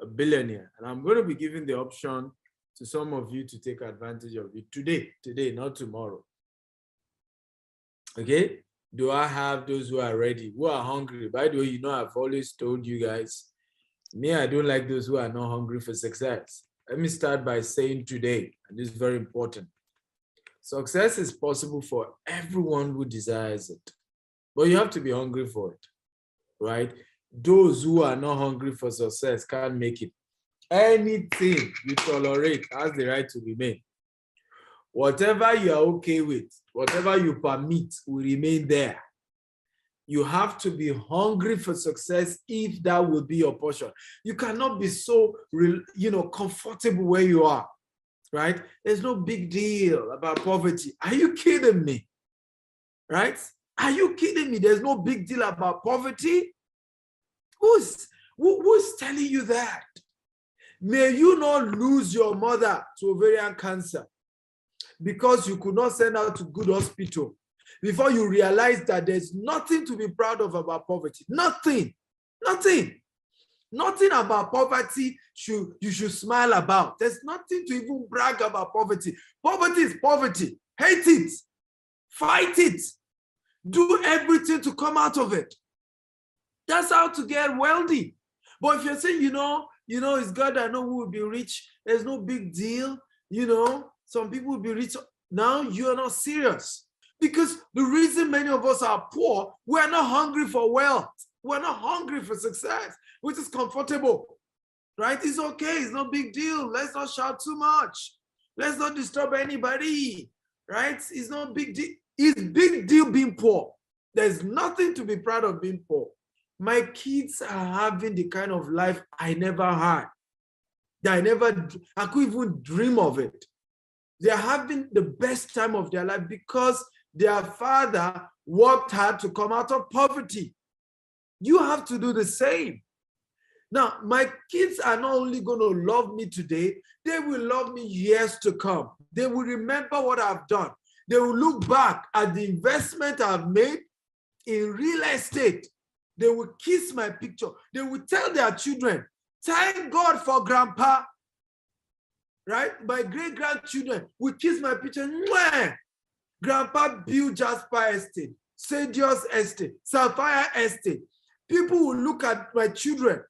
a billionaire. And I'm going to be giving the option to some of you to take advantage of it today, not tomorrow. Okay? Do I have those who are ready, who are hungry? By the way, you know, I've always told you guys, me, I don't like those who are not hungry for success. Let me start by saying today, and this is very important. Success is possible for everyone who desires it, but you have to be hungry for it, right? Those who are not hungry for success can't make it. Anything you tolerate has the right to remain. Whatever you are okay with, whatever you permit will remain there. You have to be hungry for success if that will be your portion. You cannot be so, comfortable where you are, right? There's no big deal about poverty. Are you kidding me? Right? Are you kidding me? There's no big deal about poverty. Who's telling you that? May you not lose your mother to ovarian cancer because you could not send her to good hospital before you realize that there's nothing to be proud of about poverty. Nothing about poverty you should smile about. There's nothing to even brag about poverty. Poverty is poverty. Hate it. Fight it. Do everything to come out of it. That's how to get wealthy. But if you're saying, it's God that know who will be rich, there's no big deal. Some people will be rich. Now you're not serious. Because the reason many of us are poor, we're not hungry for wealth. We're not hungry for success, which is comfortable, right? It's okay. It's no big deal. Let's not shout too much. Let's not disturb anybody, right? It's no big deal. It's big deal being poor. There's nothing to be proud of being poor. My kids are having the kind of life I never had. I couldn't even dream of it. They're having the best time of their life because their father worked hard to come out of poverty. You have to do the same. Now, my kids are not only going to love me today, they will love me years to come. They will remember what I've done. They will look back at the investment I've made in real estate. They will kiss my picture. They will tell their children, thank God for grandpa. Right? My great-grandchildren will kiss my picture. Mwah! Grandpa built Jasper Estate, Sadius Estate, Sapphire Estate. People will look at my children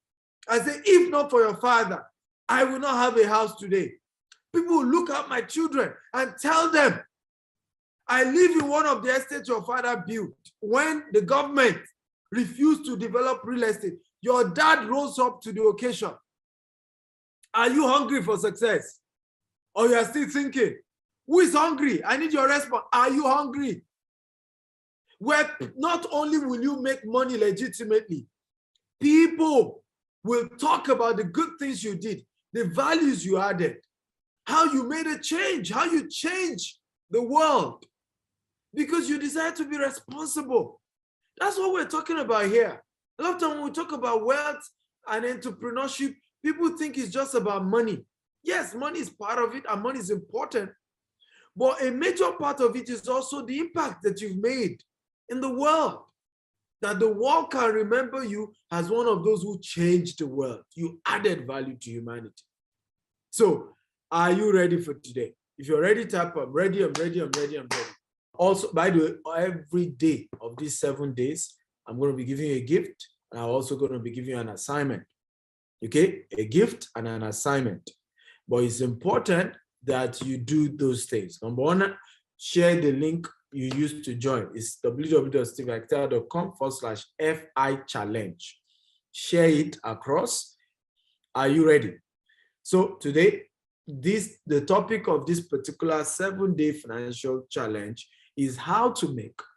and say, if not for your father, I will not have a house today. People will look at my children and tell them, I live in one of the estates your father built. When the government refused to develop real estate, your dad rose up to the occasion. Are you hungry for success? Or you are still thinking, who is hungry? I need your response. Are you hungry? Where not only will you make money legitimately, people will talk about the good things you did, the values you added, how you made a change, how you changed the world, because you decide to be responsible. That's what we're talking about here. A lot of times when we talk about wealth and entrepreneurship, people think it's just about money. Yes, money is part of it and money is important, but a major part of it is also the impact that you've made in the world, that the world can remember you as one of those who changed the world. You added value to humanity. So, are you ready for today? If you're ready, tap I'm ready, I'm ready, I'm ready, I'm ready. Also, by the way, every day of these 7 days, I'm going to be giving you a gift, and I'm also going to be giving you an assignment. Okay? A gift and an assignment. But it's important that you do those things. Number one, share the link you used to join. It's www.stevehector.com/FI challenge. Share it across. Are you ready? So today, the topic of this particular 7-day financial challenge is how to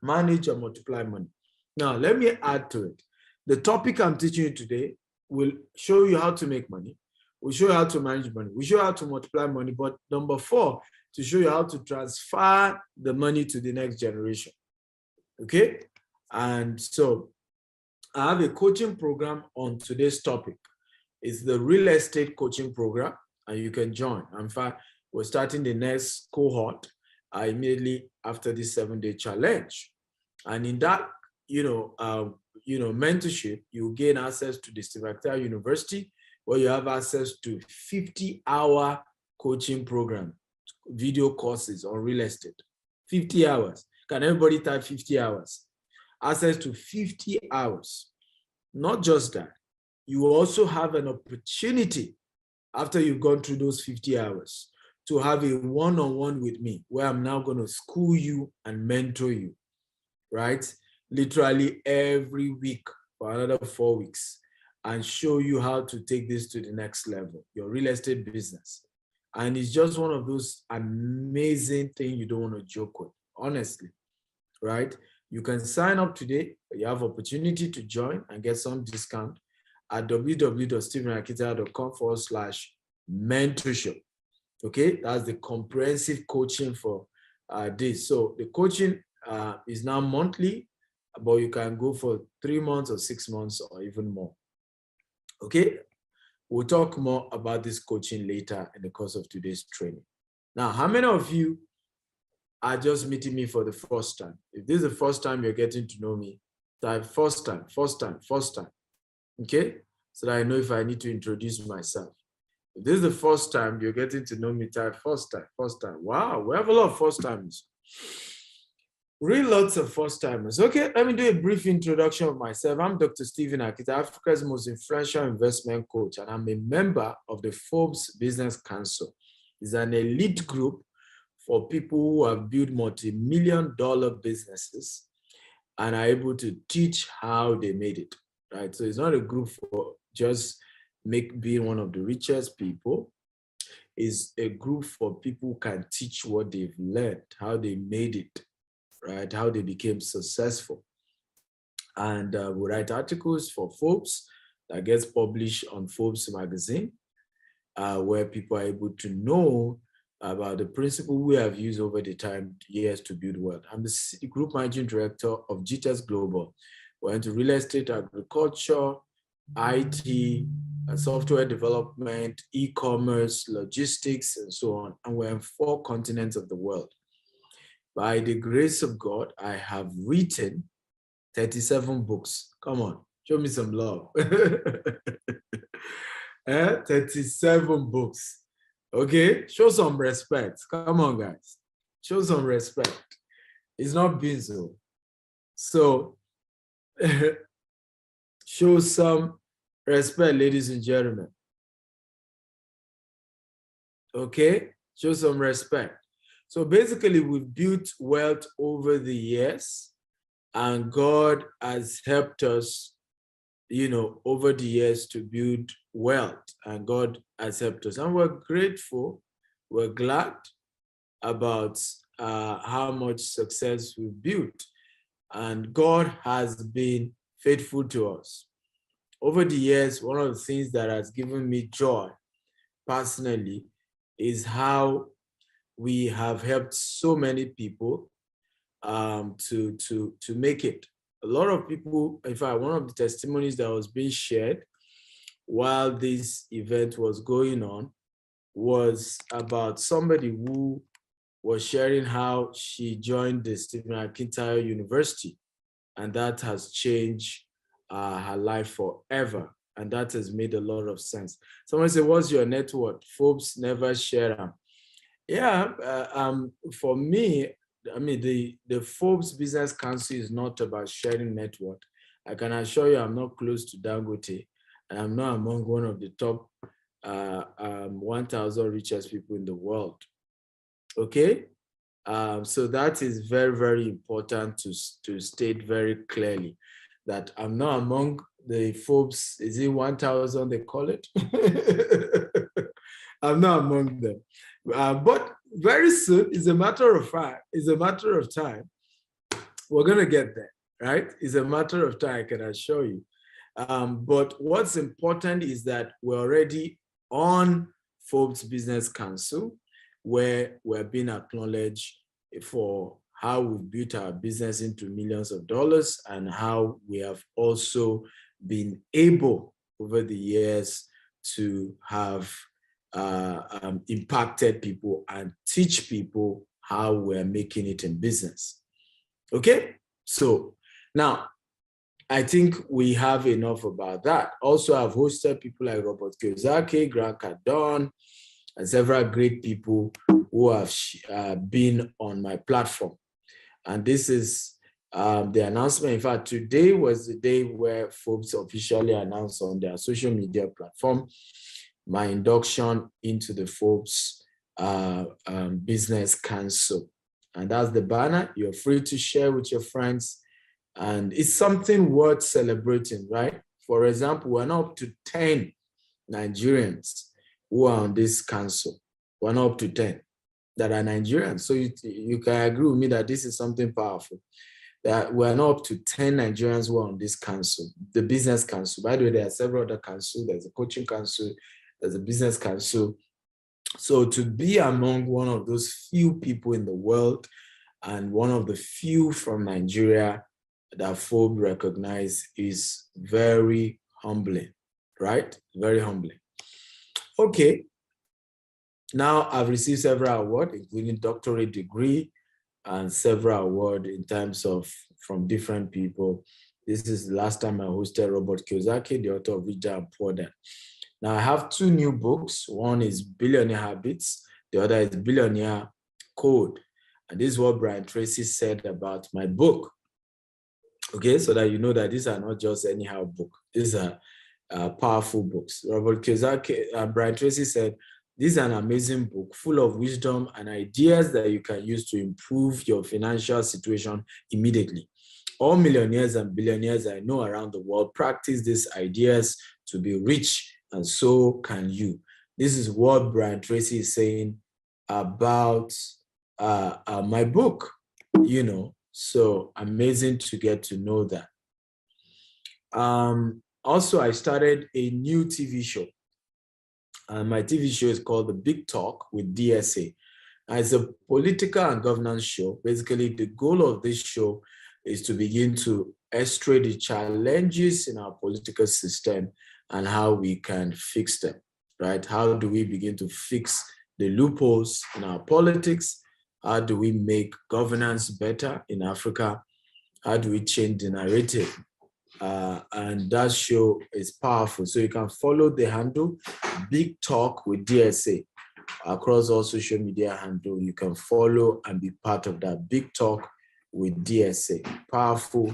manage, and multiply money. Now, let me add to it. The topic I'm teaching you today will show you how to make money. We'll show you how to manage money. We'll show you how to multiply money. But number 4, to show you how to transfer the money to the next generation. Okay? And so I have a coaching program on today's topic. It's the real estate coaching program, and you can join. In fact, we're starting the next cohort immediately after this 7-day challenge. And in that, mentorship, you gain access to the Steve Hector University. where you have access to 50-hour coaching program, video courses on real estate. 50 hours. Can everybody type 50 hours? Access to 50 hours. Not just that, you also have an opportunity after you've gone through those 50 hours to have a one-on-one with me, where I'm now going to school you and mentor you, right? Literally every week for another 4 weeks, and show you how to take this to the next level, your real estate business. And it's just one of those amazing things you don't want to joke with, honestly, right? You can sign up today. You have opportunity to join and get some discount at www.stephenakita.com/mentorship. Okay, that's the comprehensive coaching for this. So the coaching is now monthly, but you can go for 3 months or 6 months or even more. Okay, we'll talk more about this coaching later in the course of today's training. Now, how many of you are just meeting me for the first time? If this is the first time you're getting to know me, type first time, okay? So that I know if I need to introduce myself. If this is the first time you're getting to know me, type first time. Wow, we have a lot of first timers. Really lots of first timers. Okay, let me do a brief introduction of myself. I'm Dr. Stephen Akita, Africa's most influential investment coach, and I'm a member of the Forbes Business Council. It's an elite group for people who have built multi-million-dollar businesses and are able to teach how they made it, right? So it's not a group for just being one of the richest people. It's a group for people who can teach what they've learned, how they made it, right? How they became successful. And we write articles for Forbes that gets published on Forbes magazine, where people are able to know about the principle we have used over the years to build wealth. I'm the group managing director of Richest Global. We're into real estate, agriculture, IT, software development, e-commerce, logistics, and so on. And we're in 4 continents of the world. By the grace of God, I have written 37 books. Come on, show me some love. 37 books. Okay, show some respect. Come on, guys. Show some respect. It's not been so. So, show some respect, ladies and gentlemen. Okay, show some respect. So basically, we've built wealth over the years, and God has helped us, over the years to build wealth, and God has helped us. And we're grateful, we're glad about how much success we've built. And God has been faithful to us. Over the years, one of the things that has given me joy personally is how we have helped so many people to make it. A lot of people, in fact, one of the testimonies that was being shared while this event was going on was about somebody who was sharing how she joined the Stephen Akita University, and that has changed her life forever. And that has made a lot of sense. Someone said, what's your net worth? Forbes never share them. Yeah, for me, I mean, the Forbes Business Council is not about sharing net worth. I can assure you I'm not close to Dangote, and I'm not among one of the top 1,000 richest people in the world. Okay? So that is very, very important to state very clearly that I'm not among the Forbes, is it 1,000 they call it? I'm not among them. But very soon, it's a matter of fact, it's a matter of time. We're going to get there, right? It's a matter of time, I can assure you. But what's important is that we're already on Forbes Business Council, where we're being acknowledged for how we've built our business into millions of dollars and how we have also been able over the years to have impacted people and teach people how we're making it in business. Okay, so now I think we have enough about that. Also, I've hosted people like Robert Kiyosaki, Grant Cardone, and several great people who have been on my platform. And this is the announcement. In fact, today was the day where Forbes officially announced on their social media platform my induction into the Forbes Business Council. And that's the banner. You're free to share with your friends. And it's something worth celebrating, right? For example, we're not up to 10 Nigerians who are on this council. We're not up to 10 that are Nigerians. So you can agree with me that this is something powerful. That we're not up to 10 Nigerians who are on this council, the business council. By the way, there are several other councils. There's a coaching council, there's a business council. So to be among one of those few people in the world and one of the few from Nigeria that Forbes recognize is very humbling, right? Very humbling. Okay. Now I've received several awards, including doctorate degree and several awards in terms of from different people. This is the last time I hosted Robert Kiyosaki, the author of Rich Dad and Poor Dad. Now I have 2 new books. One is Billionaire Habits. The other is Billionaire Code. And this is what Brian Tracy said about my book. Okay, so that you know that these are not just anyhow books. These are powerful books. Robert Kiyosaki, Brian Tracy said, this is an amazing book full of wisdom and ideas that you can use to improve your financial situation immediately. All millionaires and billionaires I know around the world practice these ideas to be rich, and so can you. This is what Brian Tracy is saying about my book, you know. So amazing to get to know that. Also, I started a new TV show. My TV show is called The Big Talk with DSA. It's a political and governance show. Basically, the goal of this show is to begin to illustrate the challenges in our political system and how we can fix them, right? How do we begin to fix the loopholes in our politics? How do we make governance better in Africa? How do we change the narrative? And that show is powerful. So you can follow the handle Big Talk with DSA across all social media handle. You can follow and be part of that Big Talk with DSA. Powerful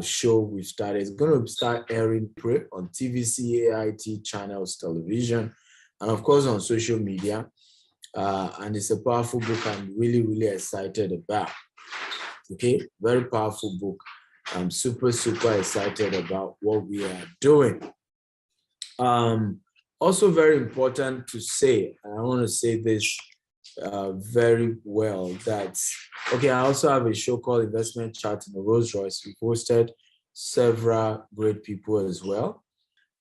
show we've started. It's going to start airing on TVC, AIT channels, television, and of course on social media. And it's a powerful book I'm really, really excited about. Okay, very powerful book. I'm super, super excited about what we are doing. Also very important to say, and I want to say this very well, that, okay, I also have a show called Investment Chat in the Rolls Royce. We've hosted several great people as well.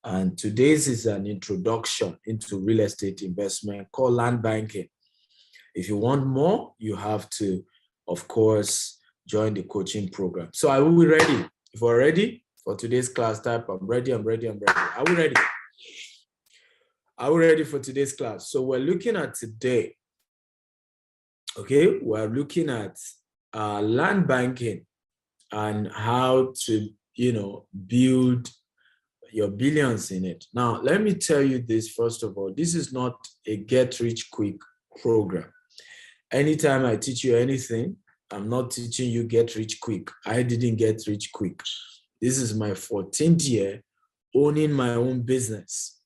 And today's is an introduction into real estate investment called land banking. If you want more, you have to, of course, join the coaching program. So are we ready? If we're ready for today's class, type I'm ready, I'm ready, I'm ready. Are we ready? Are we ready for today's class? So we're looking at today, okay? We're looking at land banking and how to, you know, build your billions in it. Now, let me tell you this, first of all, this is not a get-rich-quick program. Anytime I teach you anything, I'm not teaching you get rich quick. I didn't get rich quick. This is my 14th year owning my own business.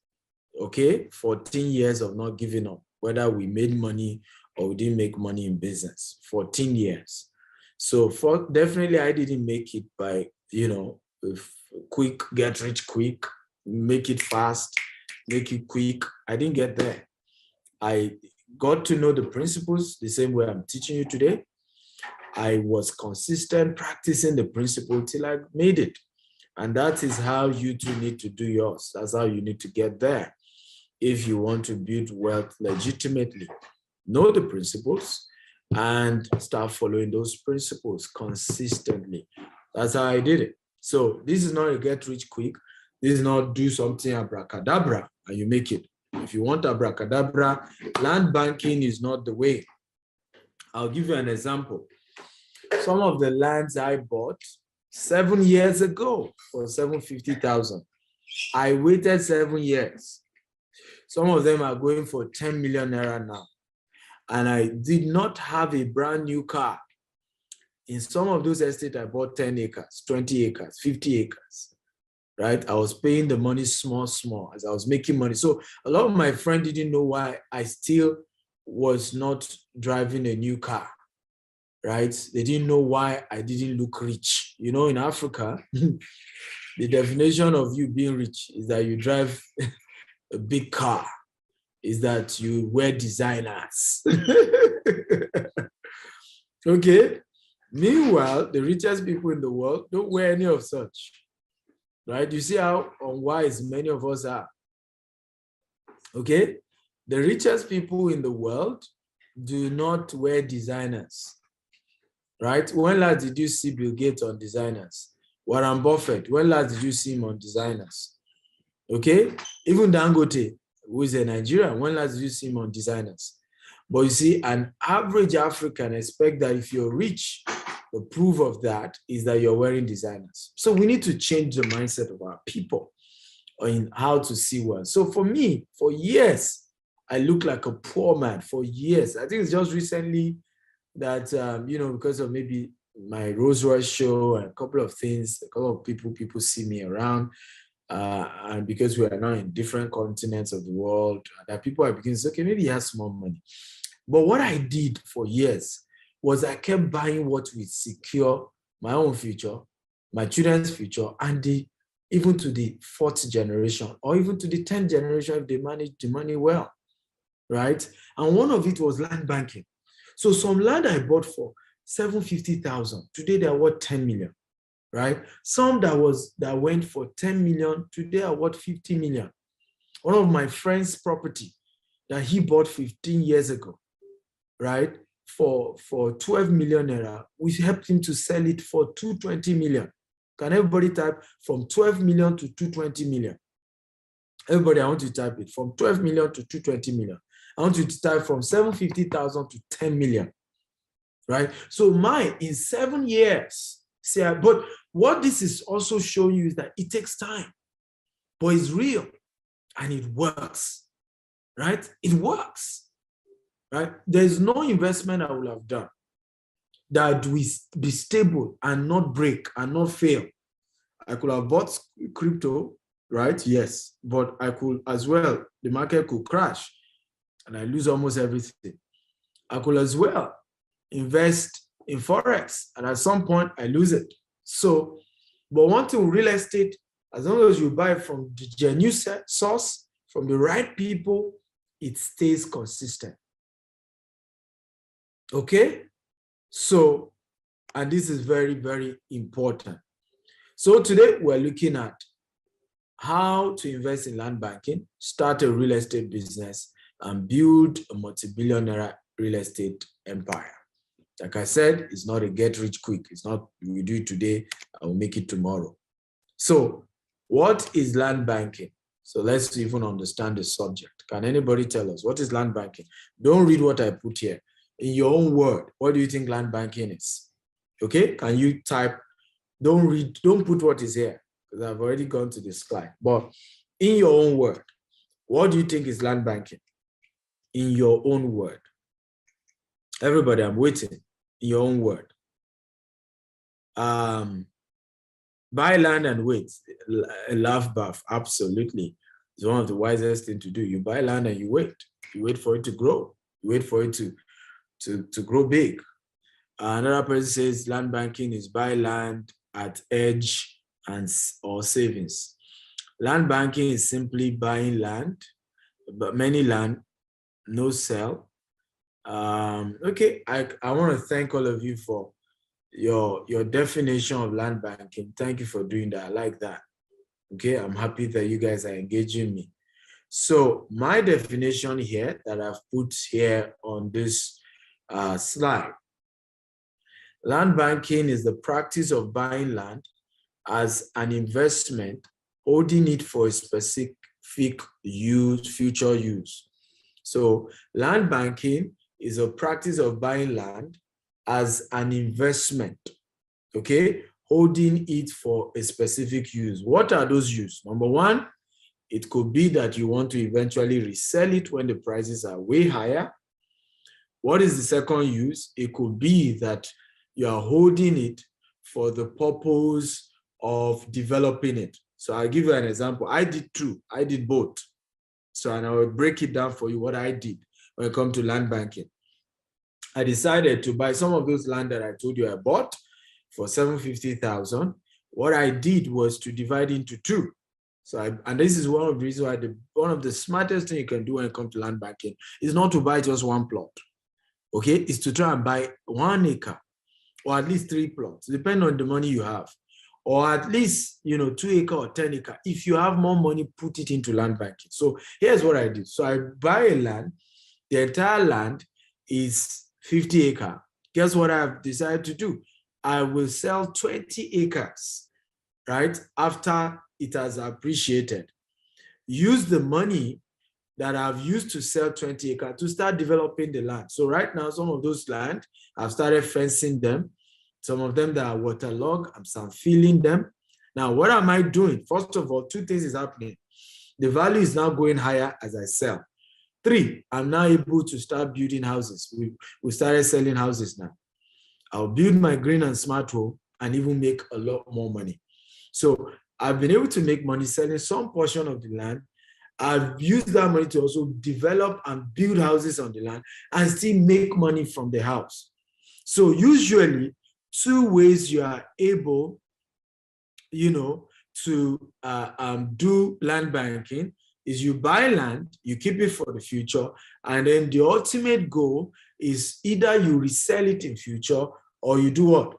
Okay, 14 years of not giving up, whether we made money or we didn't make money in business. 14 years. So definitely I didn't make it by, you know, quick, get rich quick, make it fast, make it quick. I didn't get there. I got to know the principles the same way I'm teaching you today. I was consistent practicing the principle till I made it. And that is how you too need to do yours. That's how you need to get there. If you want to build wealth legitimately, know the principles and start following those principles consistently. That's how I did it. So this is not a get rich quick. This is not do something abracadabra and you make it. If you want abracadabra, land banking is not the way. I'll give you an example. Some of the lands I bought, 7 years ago for 750,000. I waited 7 years. Some of them are going for 10 million naira now. And I did not have a brand new car. In some of those estates, I bought 10 acres, 20 acres, 50 acres, right? I was paying the money small, as I was making money. So a lot of my friends didn't know why I still was not driving a new car, right? They didn't know why I didn't look rich. You know, in Africa, the definition of you being rich is that you drive a big car, is that you wear designers. Okay. Meanwhile, the richest people in the world don't wear any of such, right? You see how unwise many of us are. Okay. The richest people in the world do not wear designers, right? When last did you see Bill Gates on designers? Warren Buffett, when last did you see him on designers? Okay. Even Dangote, who is a Nigerian, when last did you see him on designers? But you see, an average African expect that if you're rich, the proof of that is that you're wearing designers. So we need to change the mindset of our people in how to see wealth. So for me, for years, I looked like a poor man for years. I think it's just recently that, because of maybe my Rolls Royce show and a couple of things, a couple of people see me around. And because we are now in different continents of the world, that people are beginning to say, okay, maybe he has more money. But what I did for years was I kept buying what would secure my own future, my children's future, and even to the 4th generation, or even to the 10th generation if they manage the money well, right? And one of it was land banking. So some land I bought for 750,000, today they are worth 10 million, right? Some that went for 10 million, today are worth 50 million. One of my friend's property that he bought 15 years ago, right? For 12 million naira, we helped him to sell it for 220 million. Can everybody type from 12 million to 220 million? Everybody, I want you to type it from 12 million to 220 million. I want you to type from 750,000 to 10 million, right? So mine in 7 years. See, but what this is also showing you is that it takes time, but it's real and it works, right? It works. Right? There's no investment I would have done that will be stable and not break and not fail. I could have bought crypto, right? Yes, but I could as well, the market could crash and I lose almost everything. I could as well invest in Forex and at some point I lose it. So, but one thing with real estate, as long as you buy from the genuine source, from the right people, it stays consistent. Okay, so, and this is very, very important. So today we're looking at how to invest in land banking, start a real estate business, and build a multi-billionaire real estate empire. Like I said, it's not a get rich quick. It's not, we do it today, I will make it tomorrow. So what is land banking? So let's even understand the subject. Can anybody tell us what is land banking? Don't read what I put here. In your own word, what do you think land banking is? Okay, can you type, don't put what is here, because I've already gone to the slide, but in your own word, what do you think is land banking? In your own word. Everybody, I'm waiting. In your own word. Buy land and wait. A laugh bath, absolutely. It's one of the wisest things to do. You buy land and you wait. You wait for it to grow. You wait for it to grow big. Another person says land banking is buy land at edge or savings. Land banking is simply buying land, but many land, no sell. Okay, I want to thank all of you for your definition of land banking. Thank you for doing that. I like that. Okay, I'm happy that you guys are engaging me. So my definition here that I've put here on this slide. Land banking is the practice of buying land as an investment, holding it for a specific use, future use. So land banking is a practice of buying land as an investment, okay? holding it for a specific use. What are those uses? Number one, it could be that you want to eventually resell it when the prices are way higher. What is the second use? It could be that you are holding it for the purpose of developing it. So I'll give you an example. I did two. I did both. So and I will break it down for you what I did when it comes to land banking. I decided to buy some of those land that I told you I bought for $750,000. What I did was to divide into two. So and this is one of the reasons why one of the smartest thing you can do when it comes to land banking is not to buy just one plot. Okay, is to try and buy 1 acre or at least 3 plots, depending on the money you have, or at least 2 acre or 10 acre. If you have more money, put it into land banking. So here's what I did. So I buy a land. The entire land is 50 acre. Guess what I've decided to do? I will sell 20 acres, right, after it has appreciated. Use the money that I've used to sell 20 acres to start developing the land. So right now, some of those land, I've started fencing them. Some of them that are waterlogged, I'm filling them. Now, what am I doing? First of all, 2 things is happening. The value is now going higher as I sell. 3, I'm now able to start building houses. We started selling houses now. I'll build my green and smart home and even make a lot more money. So I've been able to make money selling some portion of the land. I've used that money to also develop and build houses on the land and still make money from the house. So usually 2 ways you are able, to do land banking is you buy land, you keep it for the future, and then the ultimate goal is either you resell it in future or you do what?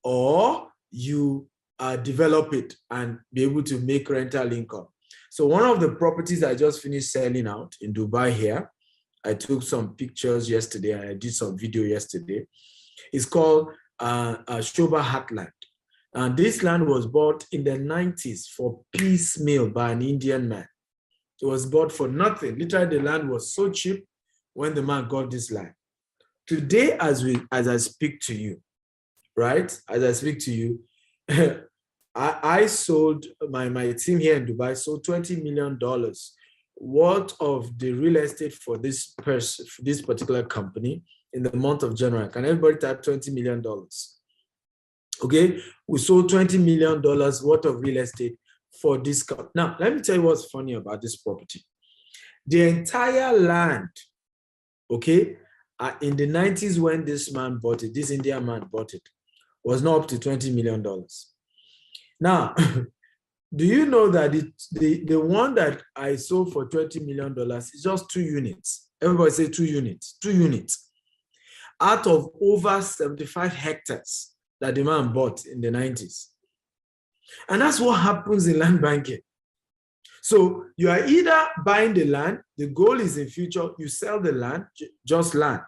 Or you develop it and be able to make rental income. So one of the properties I just finished selling out in Dubai here, I took some pictures yesterday and I did some video yesterday. It's called Shoba Heartland. And this land was bought in the 90s for piecemeal by an Indian man. It was bought for nothing. Literally, the land was so cheap when the man got this land. Today, as I speak to you, right? As I speak to you, I sold, my team here in Dubai sold $20 million worth of the real estate for this particular company in the month of January. Can everybody type $20 million? Okay, we sold $20 million worth of real estate for this company. Now, let me tell you what's funny about this property. The entire land, okay, in the 90s when this man bought it, this Indian man bought it, was not up to $20 million. Now, do you know that the one that I sold for $20 million is just 2 units? Everybody say 2 units, 2 units out of over 75 hectares that the man bought in the 90s. And that's what happens in land banking. So you are either buying the land, the goal is in future, you sell the land, just land,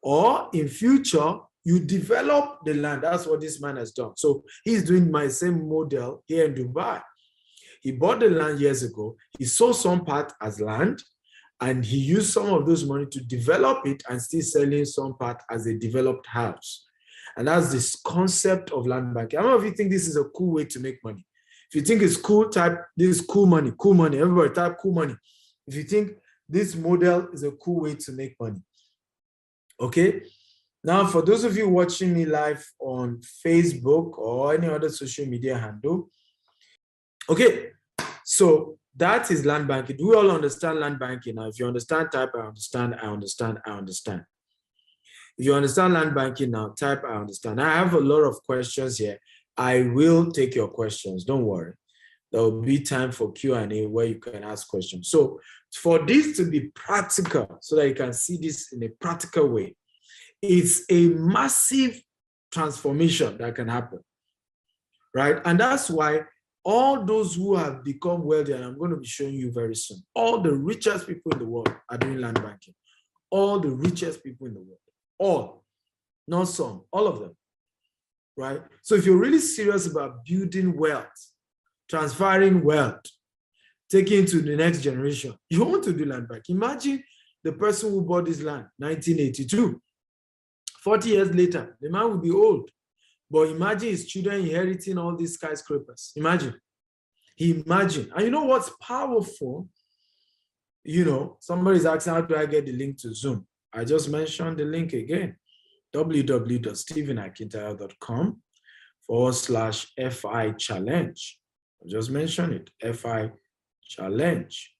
or in future, you develop the land. That's what this man has done. So he's doing my same model here in Dubai. He bought the land years ago. He sold some part as land, and he used some of those money to develop it and still selling some part as a developed house. And that's this concept of land banking. How many of you think this is a cool way to make money? If you think it's cool, type this is cool money, cool money. Everybody type cool money. If you think this model is a cool way to make money. Okay. Now, for those of you watching me live on Facebook or any other social media handle, okay, so that is land banking. Do we all understand land banking? Now, if you understand, type I understand, I understand, I understand. If you understand land banking now, type I understand. I have a lot of questions here. I will take your questions. Don't worry. There will be time for Q&A where you can ask questions. So for this to be practical, so that you can see this in a practical way, it's a massive transformation that can happen, right? And that's why all those who have become wealthy, and I'm going to be showing you very soon, all the richest people in the world are doing land banking. All the richest people in the world. All, not some, all of them, right? So if you're really serious about building wealth, transferring wealth, taking it to the next generation, you want to do land banking. Imagine the person who bought this land, 1982. 40 years later, the man will be old. But imagine his children inheriting all these skyscrapers. Imagine. Imagine. And you know what's powerful? You know, somebody's asking, how do I get the link to Zoom? I just mentioned the link again. www.stephenakintayo.com/FI challenge. I just mentioned it, FI challenge.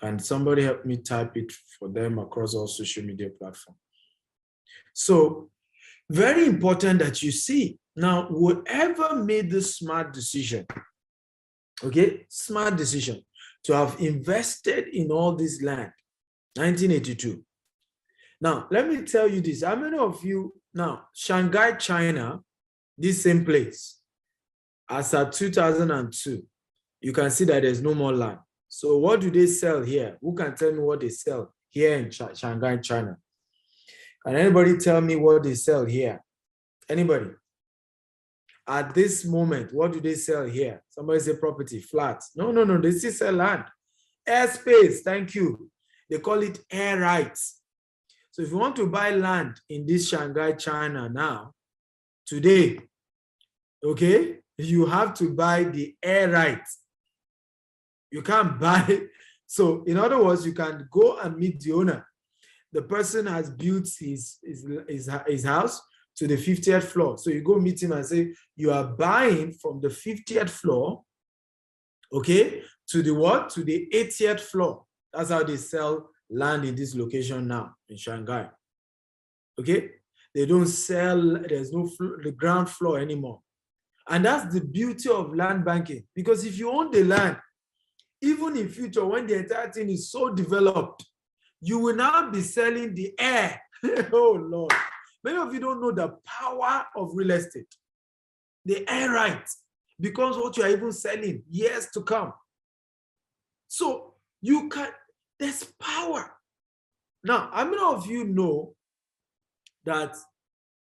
Can somebody help me type it for them across all social media platforms? So very important that you see. Now, whoever made this smart decision, okay, smart decision to have invested in all this land, 1982. Now, let me tell you this. How many of you, now, Shanghai, China, this same place, as at 2002, you can see that there's no more land. So what do they sell here? Who can tell me what they sell here in Shanghai, China? Can anybody tell me what they sell here? Anybody? At this moment, what do they sell here? Somebody say property, flats. No, they still sell land. Airspace, thank you. They call it air rights. So if you want to buy land in this Shanghai, China now, today, okay, you have to buy the air rights. You can't buy. So in other words, you can go and meet the owner. The person has built his house to the 50th floor. So you go meet him and say, you are buying from the 50th floor, okay, to the what? To the 80th floor. That's how they sell land in this location now in Shanghai. Okay? They don't sell, there's no the ground floor anymore. And that's the beauty of land banking. Because if you own the land, even in future, when the entire thing is so developed, you will now be selling the air. Oh, Lord. Many of you don't know the power of real estate. The air rights becomes what you are even selling years to come. So you can, there's power. Now, how many of you know that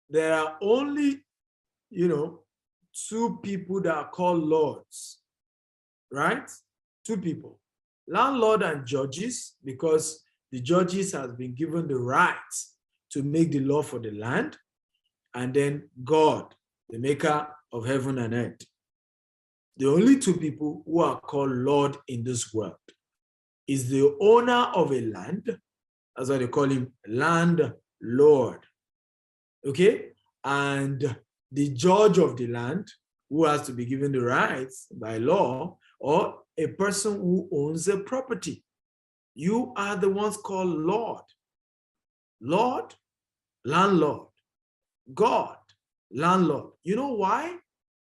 there are only, two people that are called lords, right? Two people, landlord and judges, because the judges has been given the right to make the law for the land, and then God, the maker of heaven and earth. The only two people who are called Lord in this world is the owner of a land, that's why they call him landlord, okay? And the judge of the land, who has to be given the rights by law, or a person who owns a property. You are the ones called Lord. Lord, landlord. God, landlord. You know why?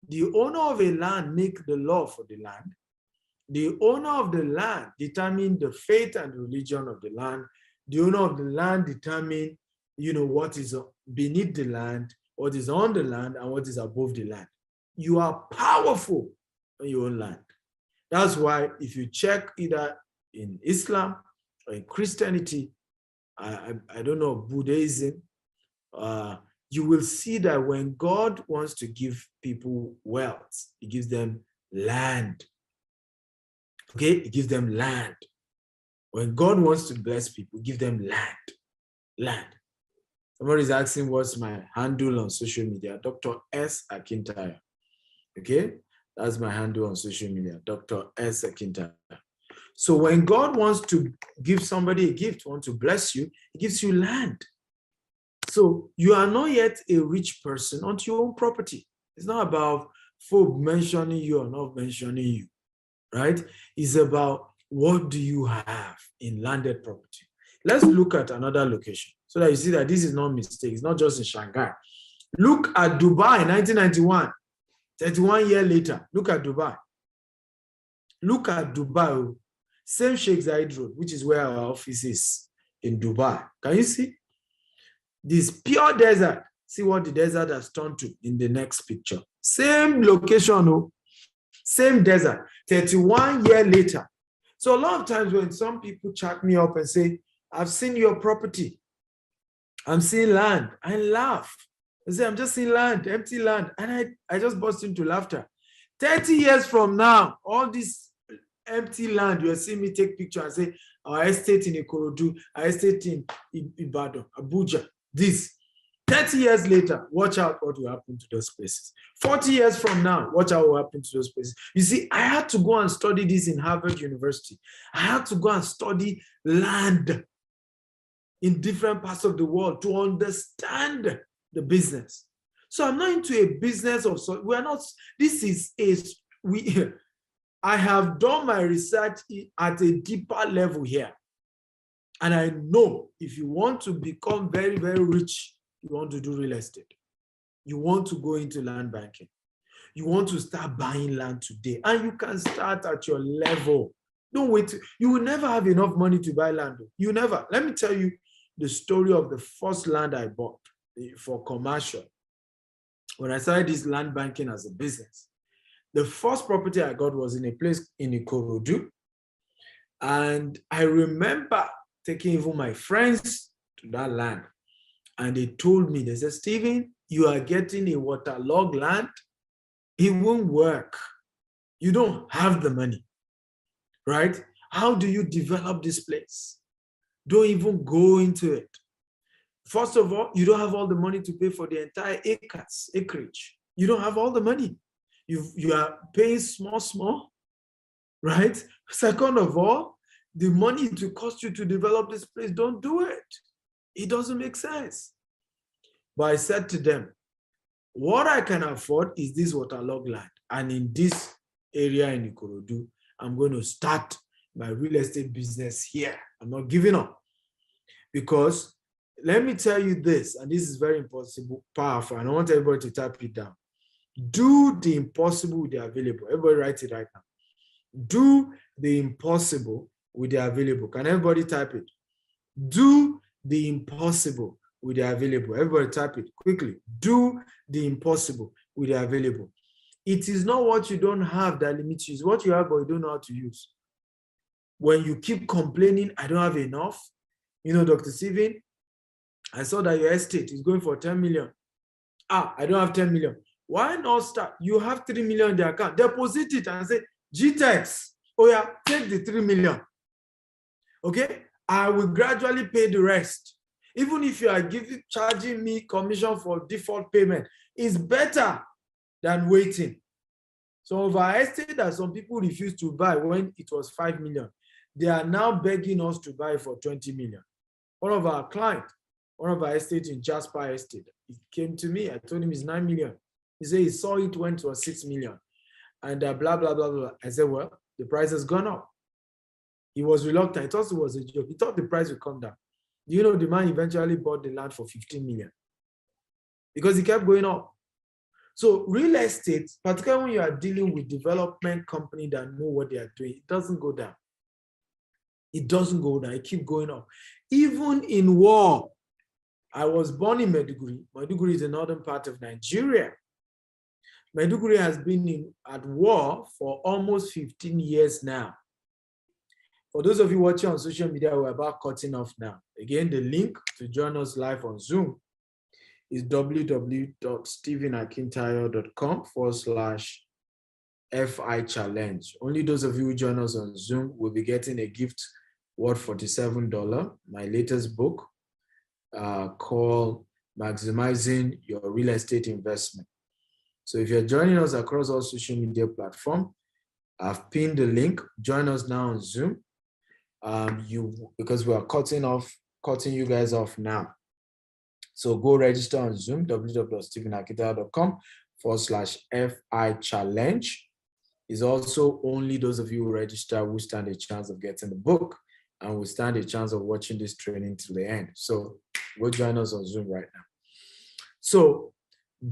The owner of a land makes the law for the land. The owner of the land determines the faith and religion of the land. The owner of the land determines, what is beneath the land, what is on the land, and what is above the land. You are powerful on your own land. That's why if you check either in Islam or in Christianity, I don't know, Buddhism, you will see that when God wants to give people wealth, he gives them land. Okay, he gives them land. When God wants to bless people, give them land. Land. Somebody is asking what's my handle on social media, Dr. S. Akintayo. Okay, that's my handle on social media, Dr. S. Akintayo. So when God wants to give somebody a gift, wants to bless you, he gives you land. So you are not yet a rich person onto your own property. It's not about folk mentioning you or not mentioning you, right? It's about what do you have in landed property. Let's look at another location so that you see that this is not a mistake. It's not just in Shanghai. Look at Dubai, 1991, 31 years later. Look at Dubai. Look at Dubai. Same Sheikh Zayed Road, which is where our office is in Dubai. Can you see? This pure desert. See what the desert has turned to in the next picture. Same location, same desert, 31 years later. So a lot of times when some people chat me up and say, I've seen your property, I'm seeing land, I laugh. I say, I'm just seeing land, empty land. And I just burst into laughter. 30 years from now, all this empty land, you'll see me take picture and say, our estate in Ikorodu, our estate in Ibadan, Abuja, this. 30 years later, watch out what will happen to those places. 40 years from now, watch out what will happen to those places. You see, I had to go and study this in Harvard University. I had to go and study land in different parts of the world to understand the business. So I'm not into a business of, so we're not, this is I have done my research at a deeper level here. And I know if you want to become very, very rich, you want to do real estate. You want to go into land banking. You want to start buying land today. And you can start at your level. Don't wait. You will never have enough money to buy land. You never. Let me tell you the story of the first land I bought for commercial. When I started this land banking as a business, the first property I got was in a place in Ikorodu. And I remember taking even my friends to that land. And they told me, they said, Stephen, you are getting a waterlogged land. It won't work. You don't have the money, right? How do you develop this place? Don't even go into it. First of all, you don't have all the money to pay for the entire acreage. You don't have all the money. You are paying small, right? Second of all, the money it will cost you to develop this place, don't do it. It doesn't make sense. But I said to them, what I can afford is this waterlogged land. And in this area in Ikorodu, I'm going to start my real estate business here. I'm not giving up. Because let me tell you this, and this is very impossible, powerful, and I want everybody to type it down. Do the impossible with the available. Everybody write it right now. Do the impossible with the available. Can everybody type it? Do the impossible with the available. Everybody type it quickly. Do the impossible with the available. It is not what you don't have that limits you. It's what you have, but you don't know how to use. When you keep complaining, I don't have enough. You know, Dr. Stephen, I saw that your estate is going for 10 million. I don't have 10 million. Why not start? You have 3 million in the account. Deposit it and say, GTEX, oh yeah, take the 3 million. Okay? I will gradually pay the rest. Even if you are charging me commission for default payment, it's better than waiting. Some of our estate that some people refused to buy when it was 5 million, they are now begging us to buy for 20 million. One of our clients, one of our estates in Jasper Estate, he came to me. I told him it's 9 million. He said he saw it went to 6 million. And blah, blah, blah, blah. I said, well, the price has gone up. He was reluctant. He thought it was a joke. He thought the price would come down. You know, the man eventually bought the land for 15 million because it kept going up. So real estate, particularly when you are dealing with development company that know what they are doing, it doesn't go down. It doesn't go down. It keeps going up. Even in war, I was born in Maiduguri. Maiduguri is the northern part of Nigeria. Maiduguri has been at war for almost 15 years now. For those of you watching on social media, we're about cutting off now. Again, the link to join us live on Zoom is www.stephenakintayo.com/FI challenge. Only those of you who join us on Zoom will be getting a gift worth $47, my latest book called Maximizing Your Real Estate Investment. So if you're joining us across all social media platforms, I've pinned the link. Join us now on Zoom. Because we are cutting you guys off now. So go register on Zoom, www.stephenakintayo.com/FI challenge. Is also only those of you who register who stand a chance of getting the book and will stand a chance of watching this training to the end. So go join us on Zoom right now. So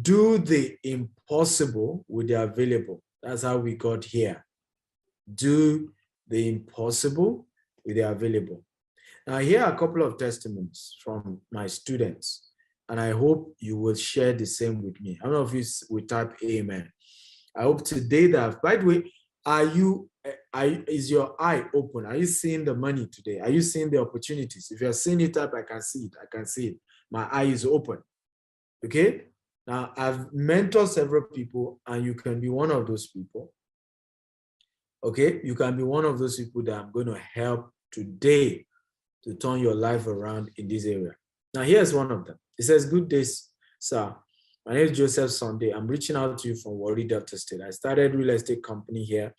do the impossible with the available. That's how we got here. Do the impossible with the available. Now, here are a couple of testimonies from my students, and I hope you will share the same with me. I don't know if you will type amen. I hope today that, by the way, is your eye open? Are you seeing the money today? Are you seeing the opportunities? If you're seeing it up, I can see it. I can see it. My eye is open. Okay? Now, I've mentored several people, and you can be one of those people. Okay? You can be one of those people that I'm going to help today to turn your life around in this area. Now, here's one of them. It says, "Good days, sir. My name is Joseph Sunday. I'm reaching out to you from Warri, Delta State. I started real estate company here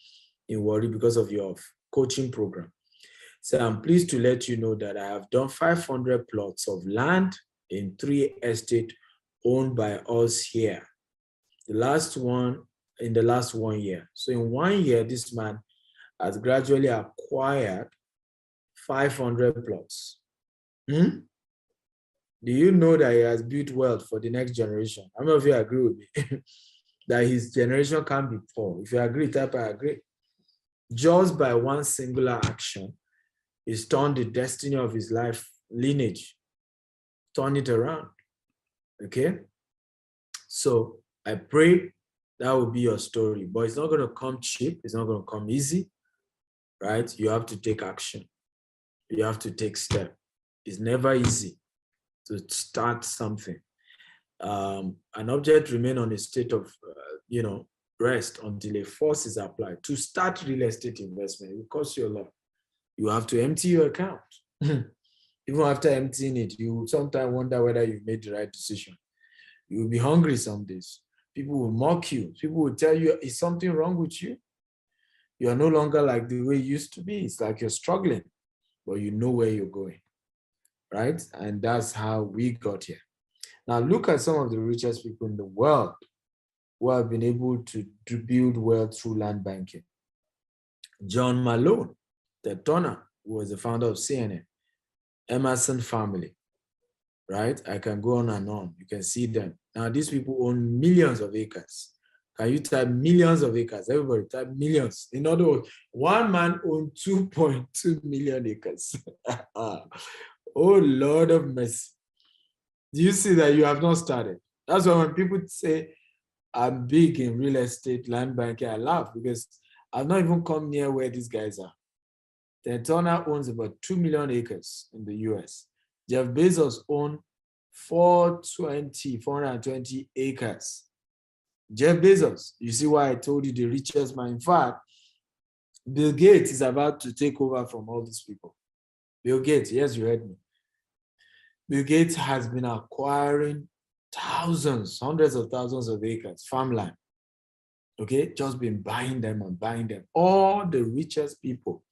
in Warri because of your coaching program. So I'm pleased to let you know that I have done 500 plots of land in 3 estates owned by us here. The last one in the last 1 year. So in 1 year, this man has gradually acquired 500 plots. Do you know that he has built wealth for the next generation? How many of you agree with me that his generation can't be poor? If you agree, type I agree. Just by one singular action, he's turned the destiny of his life lineage, turn it around. Okay? So I pray that will be your story, but it's not going to come cheap. It's not going to come easy, right? You have to take action. You have to take steps. It's never easy to start something. An object remains on a state of, rest until a force is applied. To start real estate investment, it will cost you a lot. You have to empty your account. Even after emptying it, you will sometimes wonder whether you made the right decision. You will be hungry some days. People will mock you. People will tell you, is something wrong with you? You are no longer like the way you used to be. It's like you're struggling, but you know where you're going, right? And that's how we got here. Now look at some of the richest people in the world who have been able to build wealth through land banking. John Malone, the Turner, who was the founder of CNN, Emerson family, right? I can go on and on. You can see them. Now, these people own millions of acres. Can you type millions of acres? Everybody type millions. In other words, one man owned 2.2 million acres. Oh, Lord of mercy. Do you see that you have not started? That's why when people say, I'm big in real estate, land banking, I laugh because I've not even come near where these guys are. The Turner owns about 2 million acres in the US. Jeff Bezos owns 420 acres. Jeff Bezos, you see why I told you the richest man. In fact, Bill Gates is about to take over from all these people. Bill Gates, yes, you heard me. Bill Gates has been acquiring thousands, hundreds of thousands of acres, farmland. Okay, just been buying them and buying them. All the richest people,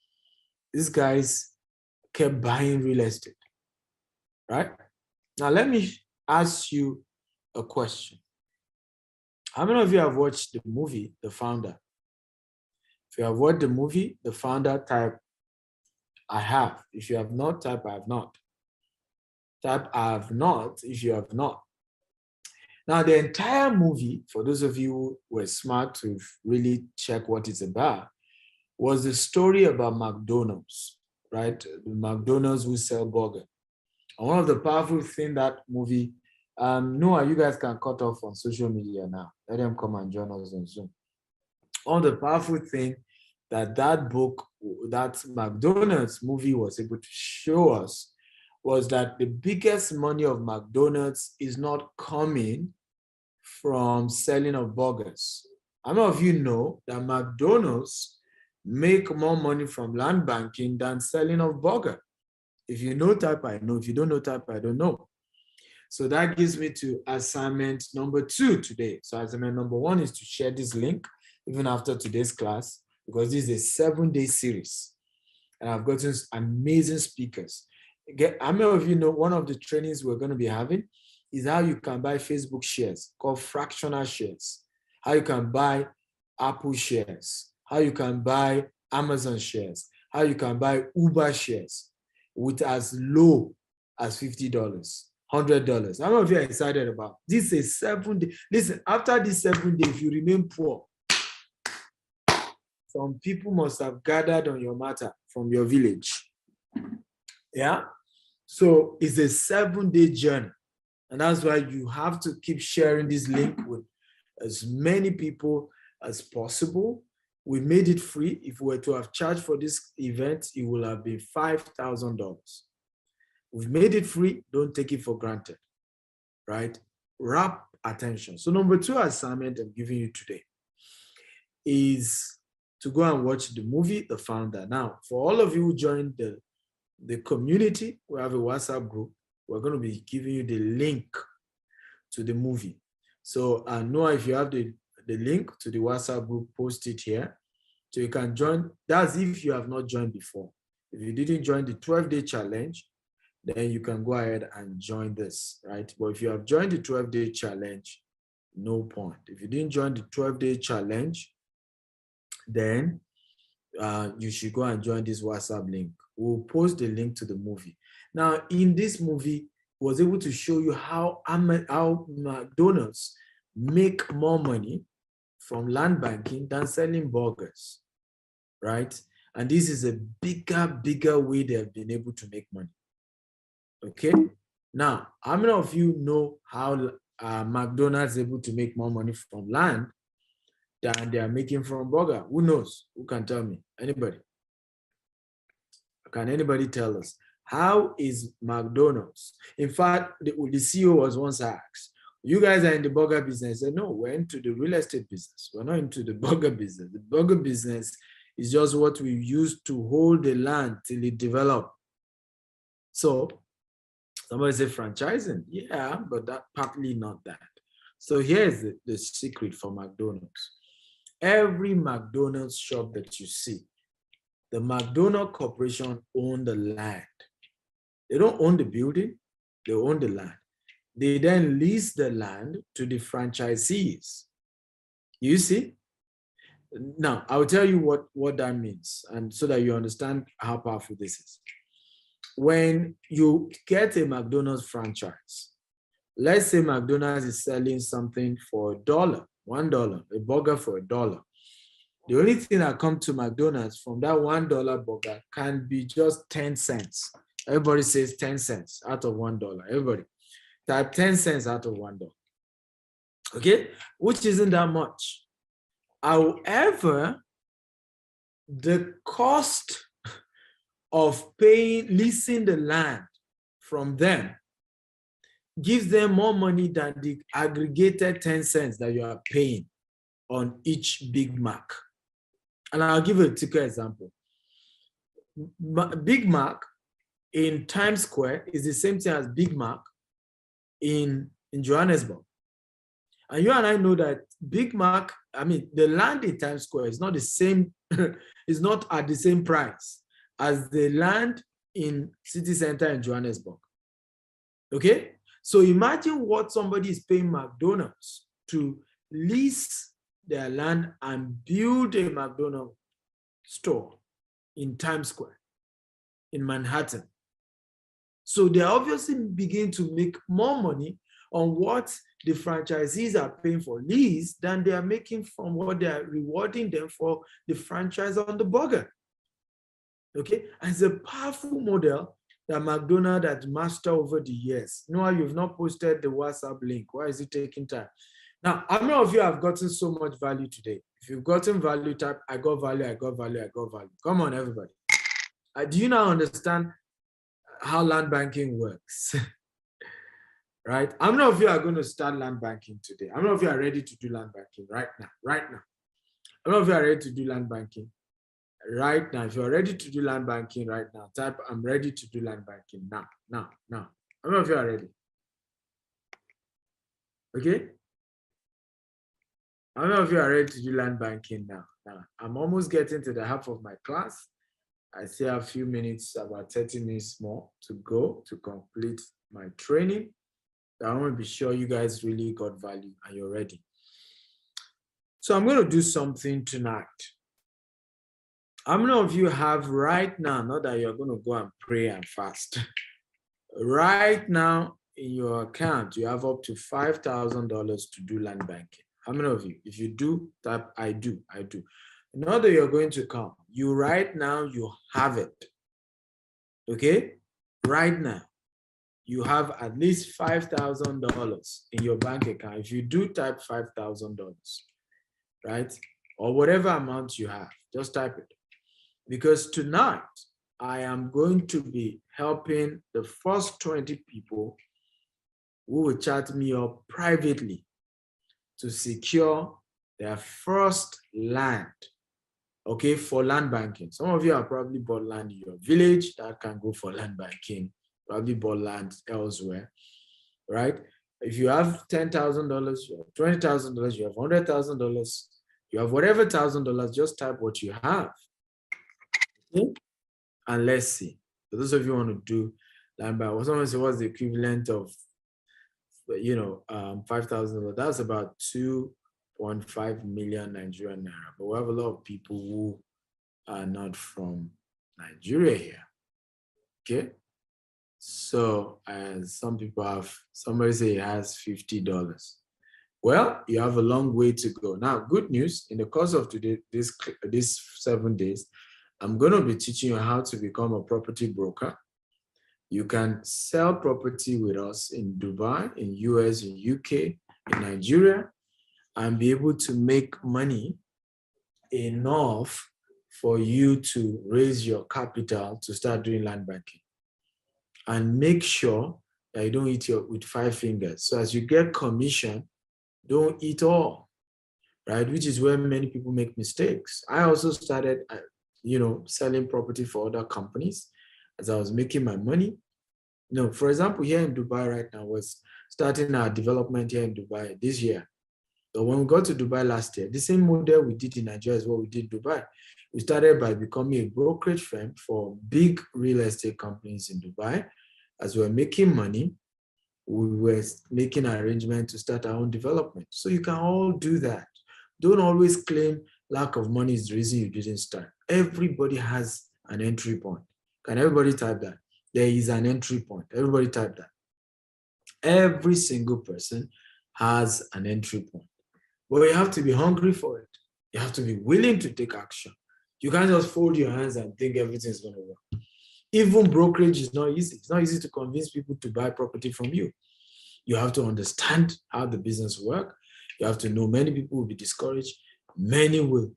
these guys kept buying real estate, right? Now, let me ask you a question. How many of you have watched the movie, The Founder? If you have watched the movie, The Founder, type I have. If you have not, type I have not. Type I have not if you have not. Now, the entire movie, for those of you who were smart to really check what it's about, was the story about McDonald's, right? The McDonald's who sell burger. And one of the powerful things that movie, Noah, you guys can cut off on social media now. Let them come and join us on Zoom. One of the powerful things that book, that McDonald's movie was able to show us was that the biggest money of McDonald's is not coming from selling of burgers. How many of you know that McDonald's make more money from land banking than selling of burger? If you know, type I know. If you don't know, type I don't know. So that gives me to assignment number 2 today. So assignment number 1 is to share this link even after today's class, because this is a 7-day series. And I've gotten amazing speakers. How many of you know one of the trainings we're going to be having is how you can buy Facebook shares called fractional shares, how you can buy Apple shares, how you can buy Amazon shares, how you can buy Uber shares with as low as $50, $100. How many of you are excited about this? Is 7 days. Listen, after this 7 days, if you remain poor, some people must have gathered on your matter from your village. Yeah. So it's a 7-day journey. And that's why you have to keep sharing this link with as many people as possible. We made it free. If we were to have charged for this event, it will have been $5,000. We've made it free. Don't take it for granted, right? Wrap attention. So number 2 assignment I'm giving you today is to go and watch the movie, The Founder. Now, for all of you who joined the community, we have a WhatsApp group. we're going to be giving you the link to the movie. So Noah, if you have the link to the WhatsApp group, post it here. So you can join. That's if you have not joined before. If you didn't join the 12-day challenge, then you can go ahead and join this, right? But if you have joined the 12-day challenge, no point. If you didn't join the 12-day challenge, then you should go and join this WhatsApp link. We'll post the link to the movie. Now, in this movie, was able to show you how McDonald's make more money from land banking than selling burgers, right? And this is a bigger way they have been able to make money. Okay. Now, how many of you know how McDonald's is able to make more money from land than they are making from burger? Who knows? Who can tell me? Anybody? Can anybody tell us? How is McDonald's? In fact, the CEO was once asked, you guys are in the burger business. I said, no, we're into the real estate business. We're not into the burger business. The burger business is just what we use to hold the land till it develops. So somebody say franchising. Yeah, but that partly not that. So here's the secret for McDonald's. Every McDonald's shop that you see, the McDonald's Corporation own the land. They don't own the building, they own the land. They then lease the land to the franchisees. You see? Now, I'll tell you what that means, and so that you understand how powerful this is. When you get a McDonald's franchise, let's say McDonald's is selling something for $1, a burger for $1. The only thing that comes to McDonald's from that $1 burger can be just 10 cents. Everybody says 10 cents out of $1. Everybody type 10 cents out of $1. Okay, which isn't that much. However, the cost of leasing the land from them gives them more money than the aggregated 10 cents that you are paying on each Big Mac. And I'll give you a typical example. Big Mac in Times Square is the same thing as Big Mac in Johannesburg. And you and I know that Big Mac, the land in Times Square is not the same, is not at the same price as the land in city center in Johannesburg. Okay? So imagine what somebody is paying McDonald's to lease their land and build a McDonald's store in Times Square in Manhattan. So they obviously begin to make more money on what the franchisees are paying for lease than they are making from what they are rewarding them for the franchise on the burger. Okay, and it's a powerful model that McDonald's has mastered over the years. Noah, you've not posted the WhatsApp link. Why is it taking time? Now, how many of you have gotten so much value today? If you've gotten value, type, I got value, I got value, I got value. Come on, everybody. Do you now understand how land banking works? Right? How many of you are going to start land banking today? How many of you are ready to do land banking right now? Right now. How many of you are ready to do land banking right now? If you're ready to do land banking right now, type, I'm ready to do land banking now. How many of you are ready? Okay? How many of you are ready to do land banking now? I'm almost getting to the half of my class. I still have a few minutes, about 30 minutes more to go to complete my training. I want to be sure you guys really got value and you're ready. So I'm going to do something tonight. How many of you have right now, not that you're going to go and pray and fast, right now in your account, you have up to $5,000 to do land banking? How many of you? If you do, type, I do. Not that you're going to come. You right now, you have it. Okay? Right now, you have at least $5,000 in your bank account. If you do, type $5,000, right? Or whatever amount you have, just type it. Because tonight, I am going to be helping the first 20 people who will chat me up privately to secure their first land, okay, for land banking. Some of you have probably bought land in your village that can go for land banking probably bought land elsewhere, right? If you have $10,000, you have $20,000, you have $100,000, you have whatever $1,000, just type what you have. Okay? And let's see. For those of you who want to do land buy, someone say what's the equivalent of, $5,000? That's about 2.5 million Nigerian naira. But we have a lot of people who are not from Nigeria here. Okay. So some people have, somebody say he has $50. Well, you have a long way to go. Now, good news, in the course of today, this 7 days, I'm going to be teaching you how to become a property broker. You can sell property with us in Dubai, in US, in UK, in Nigeria, and be able to make money enough for you to raise your capital to start doing land banking. And make sure that you don't eat with 5 fingers. So as you get commission, don't eat all, right? Which is where many people make mistakes. I also started, selling property for other companies as I was making my money. For example, here in Dubai right now, we're starting our development here in Dubai this year. So when we got to Dubai last year, the same model we did in Nigeria is what we did in Dubai. We started by becoming a brokerage firm for big real estate companies in Dubai. As we were making money, we were making arrangements to start our own development. So you can all do that. Don't always claim lack of money is the reason you didn't start. Everybody has an entry point. Can everybody type that? There is an entry point. Everybody type that. Every single person has an entry point. But you have to be hungry for it. You have to be willing to take action. You can't just fold your hands and think everything's going to work. Even brokerage is not easy. It's not easy to convince people to buy property from you. You have to understand how the business works. You have to know many people will be discouraged. Many will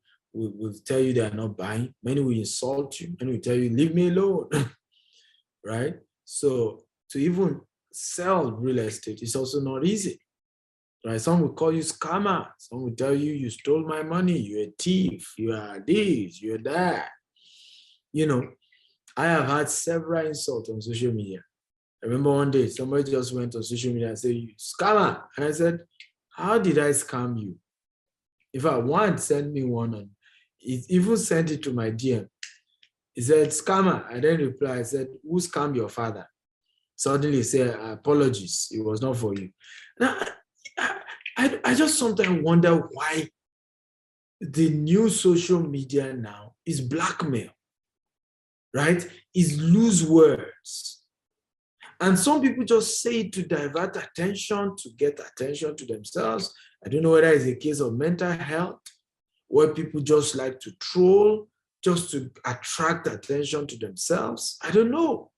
tell you they are not buying. Many will insult you. Many will tell you, leave me alone. Right? So to even sell real estate is also not easy. Right? Some will call you scammer. Some will tell you, you stole my money. You're a thief. You are this. You're that. I have had several insults on social media. I remember one day, somebody just went on social media and said, you scammer. And I said, how did I scam you? In fact, one sent me one, and he even sent it to my DM. He said, scammer. I then replied, I said, who scammed your father? Suddenly he said, apologies. It was not for you. Now, I just sometimes wonder why the new social media now is blackmail, right? Is loose words. And some people just say it to divert attention, to get attention to themselves. I don't know whether it's a case of mental health, where people just like to troll, just to attract attention to themselves. I don't know.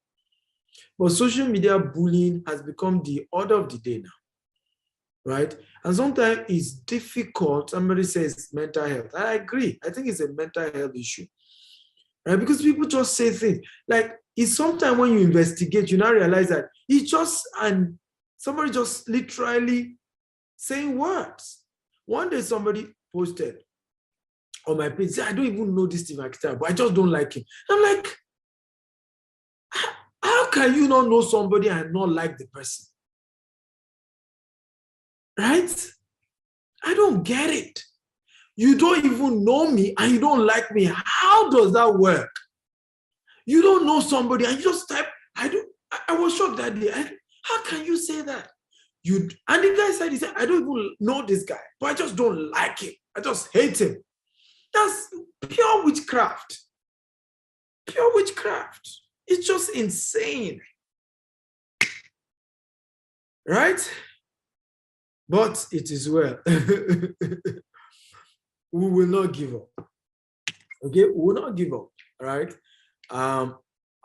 But social media bullying has become the order of the day now, right? And sometimes it's difficult. Somebody says mental health. I agree. I think it's a mental health issue, right? Because people just say things. Like, it's sometimes when you investigate, you now realize that it's just, and somebody just literally saying words. One day somebody posted on my page, I don't even know this Steve Akita, but I just don't like him. I'm like, how can you not know somebody and not like the person? Right? I don't get it. You don't even know me and you don't like me. How does that work? You don't know somebody and you just type, I was shocked that day. How can you say that? And the guy said, he said, I don't even know this guy, but I just don't like him. I just hate him. That's pure witchcraft. Pure witchcraft. It's just insane. Right? But it is well. We will not give up. Okay? We will not give up. Right? I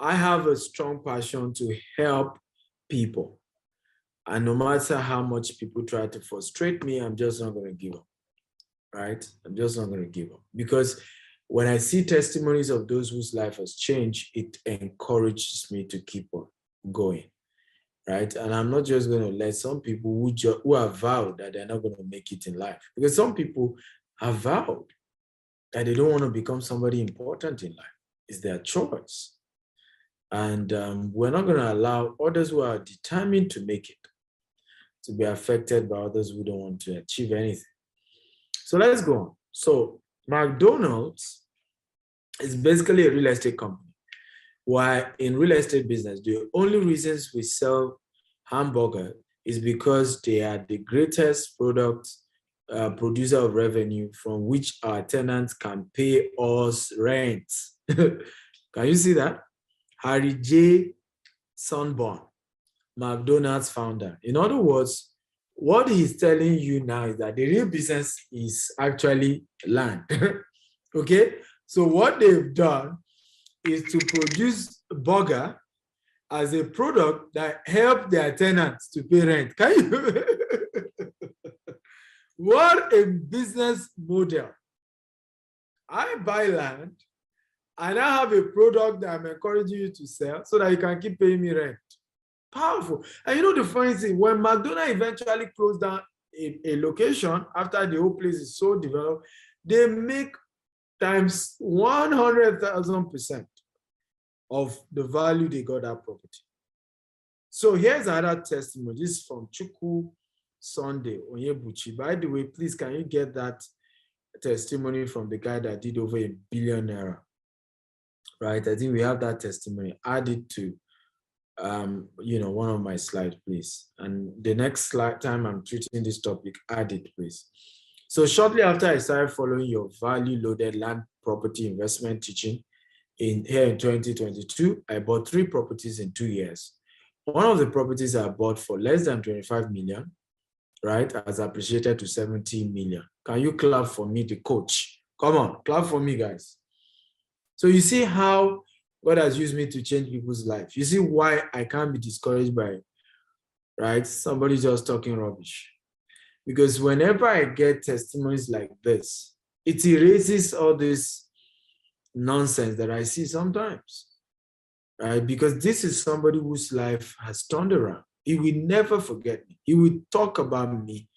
have a strong passion to help people. And no matter how much people try to frustrate me, I'm just not going to give up. Right? I'm just not going to give up. Because when I see testimonies of those whose life has changed, it encourages me to keep on going. Right? And I'm not just going to let some people who have vowed that they're not going to make it in life. Because some people have vowed that they don't want to become somebody important in life. It's their choice. And we're not going to allow others who are determined to make it to be affected by others who don't want to achieve anything. So let's go on. So McDonald's is basically a real estate company. Why in real estate business, the only reasons we sell hamburger is because they are the greatest producer of revenue from which our tenants can pay us rent. Can you see that? Harry J. Sunborn, McDonald's founder. In other words, what he's telling you now is that the real business is actually land. Okay? So what they've done is to produce a burger as a product that help their tenants to pay rent. Can you? What a business model. I buy land and I have a product that I'm encouraging you to sell so that you can keep paying me rent. Powerful. And you know the funny thing, when McDonald's eventually closed down a location after the whole place is so developed, they make times 100,000% of the value they got that property. So here's another testimony. This is from Chukwu Sunday Onyebuchi. By the way, please, can you get that testimony from the guy that did over $1 billion? Right? I think we have that testimony. Add it to one of my slides, please. And the next slide time I'm treating this topic, add it, please. So shortly after I started following your value-loaded land property investment teaching here in 2022, I bought 3 properties in 2 years. One of the properties I bought for less than 25 million, right, has appreciated to 70 million. Can you clap for me, the coach? Come on, clap for me, guys. So you see how God has used me to change people's life. You see why I can't be discouraged by, right, somebody just talking rubbish. Because whenever I get testimonies like this, it erases all this nonsense that I see sometimes, right? Because this is somebody whose life has turned around. He will never forget me. He will talk about me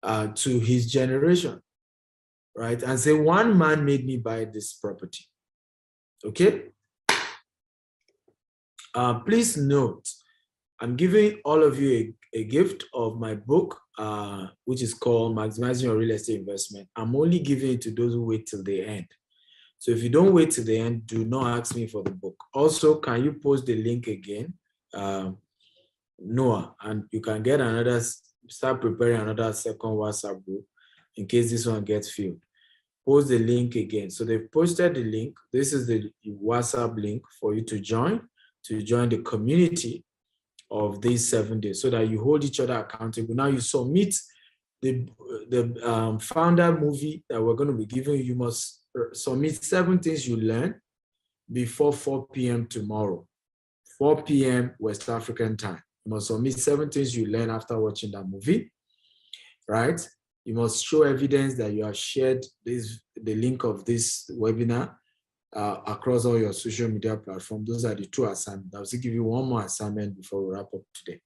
to his generation, right? And say, one man made me buy this property, okay? Please note, I'm giving all of you a gift of my book, which is called Maximizing Your Real Estate Investment. I'm only giving it to those who wait till the end. So if you don't wait till the end, do not ask me for the book. Also, can you post the link again, Noah? And you can get start preparing another second WhatsApp group in case this one gets filled. Post the link again. So they've posted the link. This is the WhatsApp link for you to join the community of these 7 days so that you hold each other accountable. Now you submit the founder movie that we're going to be giving you. You must submit 7 things you learn before 4 p.m. tomorrow, 4 p.m. West African time. You must submit 7 things you learn after watching that movie, right? You must show evidence that you have shared the link of this webinar across all your social media platforms. Those are the 2 assignments. I'll still give you one more assignment before we wrap up today.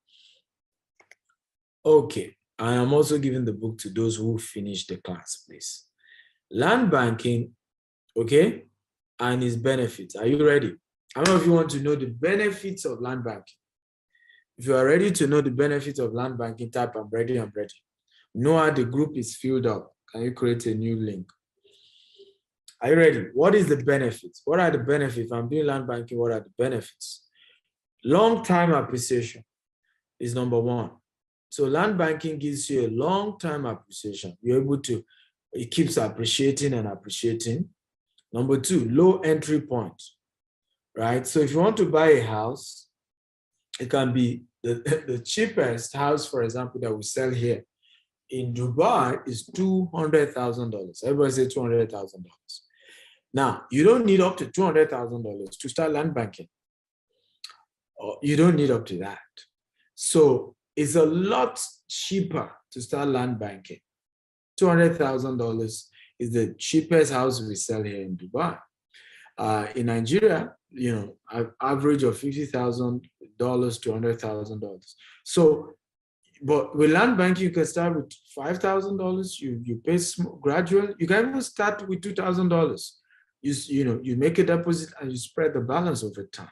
Okay, I am also giving the book to those who finish the class, please. Land banking, okay, and its benefits. Are you ready? How many of you want to know the benefits of land banking? If you are ready to know the benefits of land banking, type I'm ready, I'm ready. Noah, the group is filled up. Can you create a new link? Are you ready? What is the benefits? What are the benefits? If I'm doing land banking, what are the benefits? Long-term appreciation is number 1. So land banking gives you a long-term appreciation. You're able to, it keeps appreciating and appreciating. Number 2, low entry point, right? So if you want to buy a house, it can be the cheapest house, for example, that we sell here in Dubai is $200,000. Everybody say $200,000. Now, you don't need up to $200,000 to start land banking. You don't need up to that. So it's a lot cheaper to start land banking. $200,000 is the cheapest house we sell here in Dubai. In Nigeria, average of $50,000 to $100,000. So, but with land banking, you can start with $5,000. You pay gradually. You can even start with $2,000. You make a deposit and you spread the balance over time.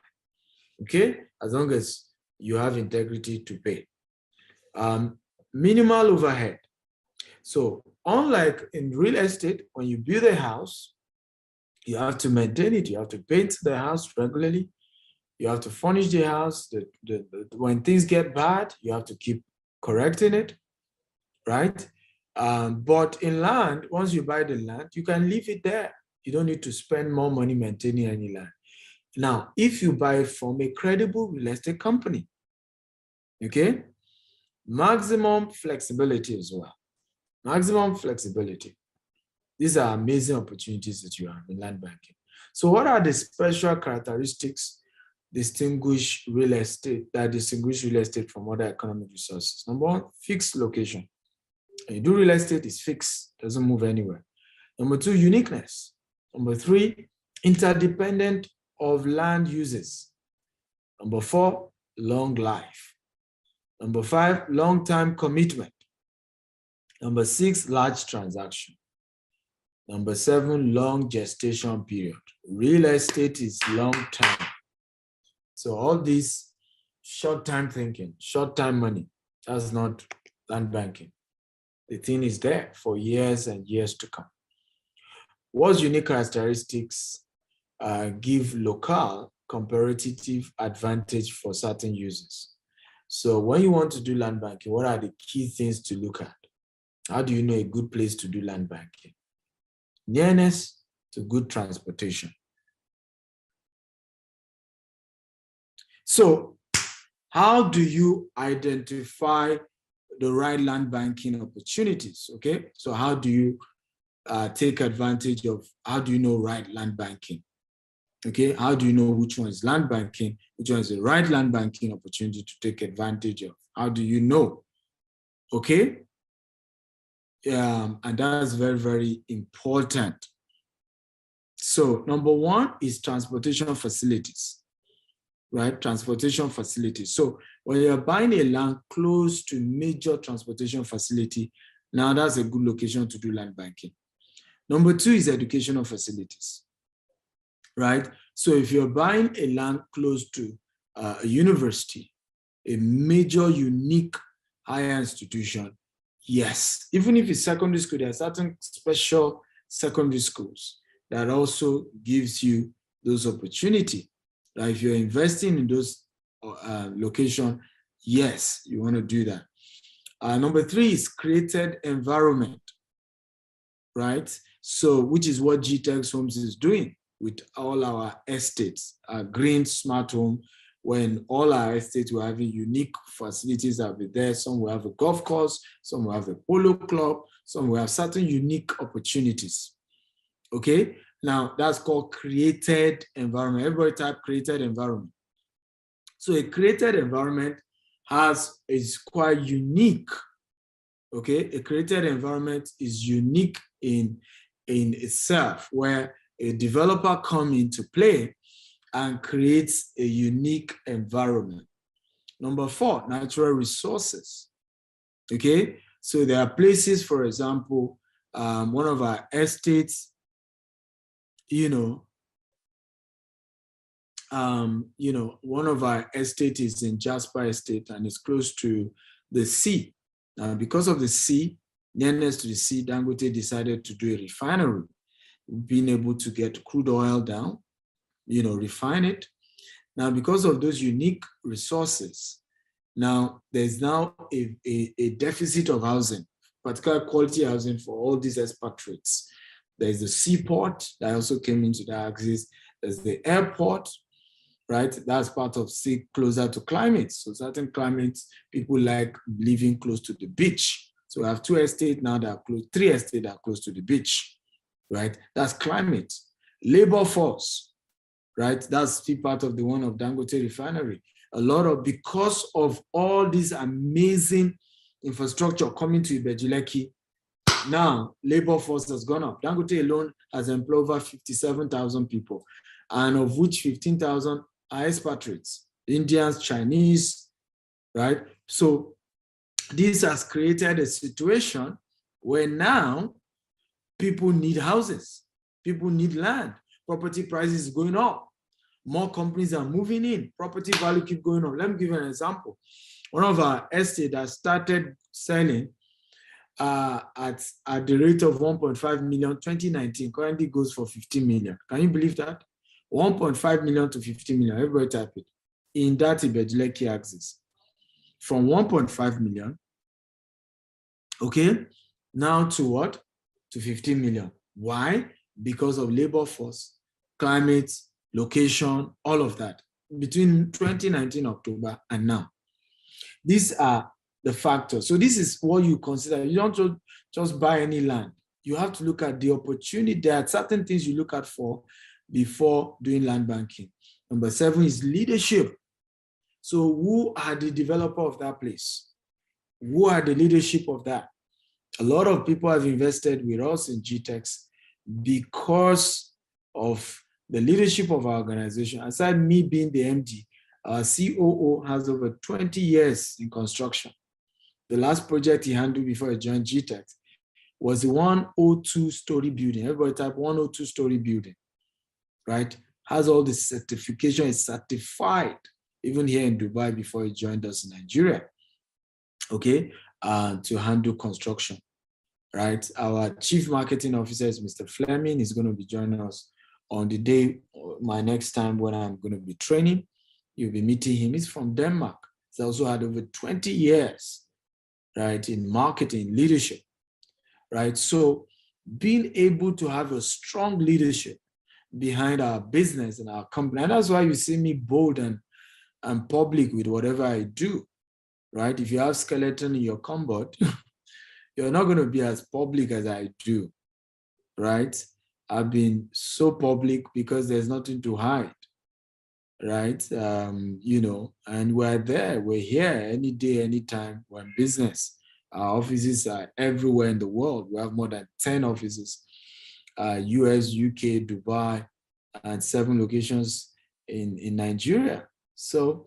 Okay, as long as you have integrity to pay. Minimal overhead. So unlike in real estate, when you build a house, you have to maintain it. You have to paint the house regularly. You have to furnish the house. When things get bad, you have to keep correcting it, right? But in land, once you buy the land, you can leave it there. You don't need to spend more money maintaining any land. Now, if you buy from a credible real estate company, okay, maximum flexibility as well. Maximum flexibility. These are amazing opportunities that you have in land banking. So what are the special characteristics distinguish real estate from other economic resources? Number one, fixed location. When you do real estate, it's fixed, doesn't move anywhere. Number two, uniqueness. Number three, interdependent of land uses. Number four, long life. Number five, long-term commitment. Number six, large transaction. Number seven, long gestation period. Real estate is long-term. So all these short-term thinking, short-term money, that's not land banking. The thing is there for years and years to come. What unique characteristics give local comparative advantage for certain users? So when you want to do land banking, what are the key things to look at? How do you know a good place to do land banking? Nearness to good transportation. So how do you identify the right land banking opportunities? Okay, so how do you take advantage of, how do you know right land banking? Okay, how do you know which one is land banking, which one is the right land banking opportunity to take advantage of? How do you know? Okay, and that's very, very important. So number one is transportation facilities, right? Transportation facilities. So when you're buying a land close to major transportation facility, now that's a good location to do land banking. Number two is educational facilities, right? So if you're buying a land close to a university, a major, unique higher institution, yes, even if it's secondary school, there are certain special secondary schools that also gives you those opportunities. Like if you're investing in those locations, yes, you want to do that. Number three is created environment, right? So, which is what GTEx Homes is doing with all our estates, green smart home, when all our estates will have unique facilities that will be there. Some will have a golf course, some will have a polo club, some will have certain unique opportunities. Okay, now that's called created environment. Everybody type created environment. So a created environment is quite unique. Okay, a created environment is unique in itself, where a developer comes into play and creates a unique environment. Number four, natural resources. Okay, so there are places, for example, one of our estates, one of our estates is in Jasper Estate and it's close to the sea. Now, because of the sea, nearness to the sea, Dangote decided to do a refinery, being able to get crude oil down, refine it. Now, because of those unique resources, now there's now a deficit of housing, particular quality housing for all these expatriates. There's the seaport that also came into the axis. There's the airport, right? That's part of sea closer to climate. So certain climates, people like living close to the beach. So we have two estates now that are close, three estates that are close to the beach, right? That's climate. Labor force, right? That's still part of the one of Dangote refinery. Because of all this amazing infrastructure coming to Ibejuleki, now labor force has gone up. Dangote alone has employed over 57,000 people, and of which 15,000 are expatriates, Indians, Chinese, right? So this has created a situation where now people need houses, people need land, property prices going up. More companies are moving in. Property value keep going up. Let me give you an example. One of our estate that started selling at the rate of 1.5 million 2019 currently goes for 15 million. Can you believe that? 1.5 million to 15 million. Everybody type it in that Ibejuleki axis. From 1.5 million, okay, now to what? To 15 million. Why? Because of labor force, climate, location, all of that. Between 2019 October and now. These are the factors. So this is what you consider. You don't just buy any land. You have to look at the opportunity. There are certain things you look at for before doing land banking. Number 7 is leadership. So who are the developer of that place? Who are the leadership of that? A lot of people have invested with us in GTEx because of the leadership of our organization. Aside me being the MD, our COO has over 20 years in construction. The last project he handled before he joined GTEx was a 102-story building. Everybody type 102-story building, right? Has all the certification, is certified, even here in Dubai before he joined us in Nigeria, okay, to handle construction, right? Our chief marketing officer is Mr. Fleming. He's going to be joining us on the day, my next time when I'm going to be training. You'll be meeting him. He's from Denmark. He's also had over 20 years, right, in marketing, leadership, right? So being able to have a strong leadership behind our business and our company, and that's why you see me bold and public with whatever I do, right? If you have skeleton in your cupboard, you're not going to be as public as I do, right? I've been so public because there's nothing to hide, right? You know, and we're there, we're here any day, anytime, we're in business. Our offices are everywhere in the world. We have more than 10 offices, US, UK, Dubai, and 7 locations in Nigeria. So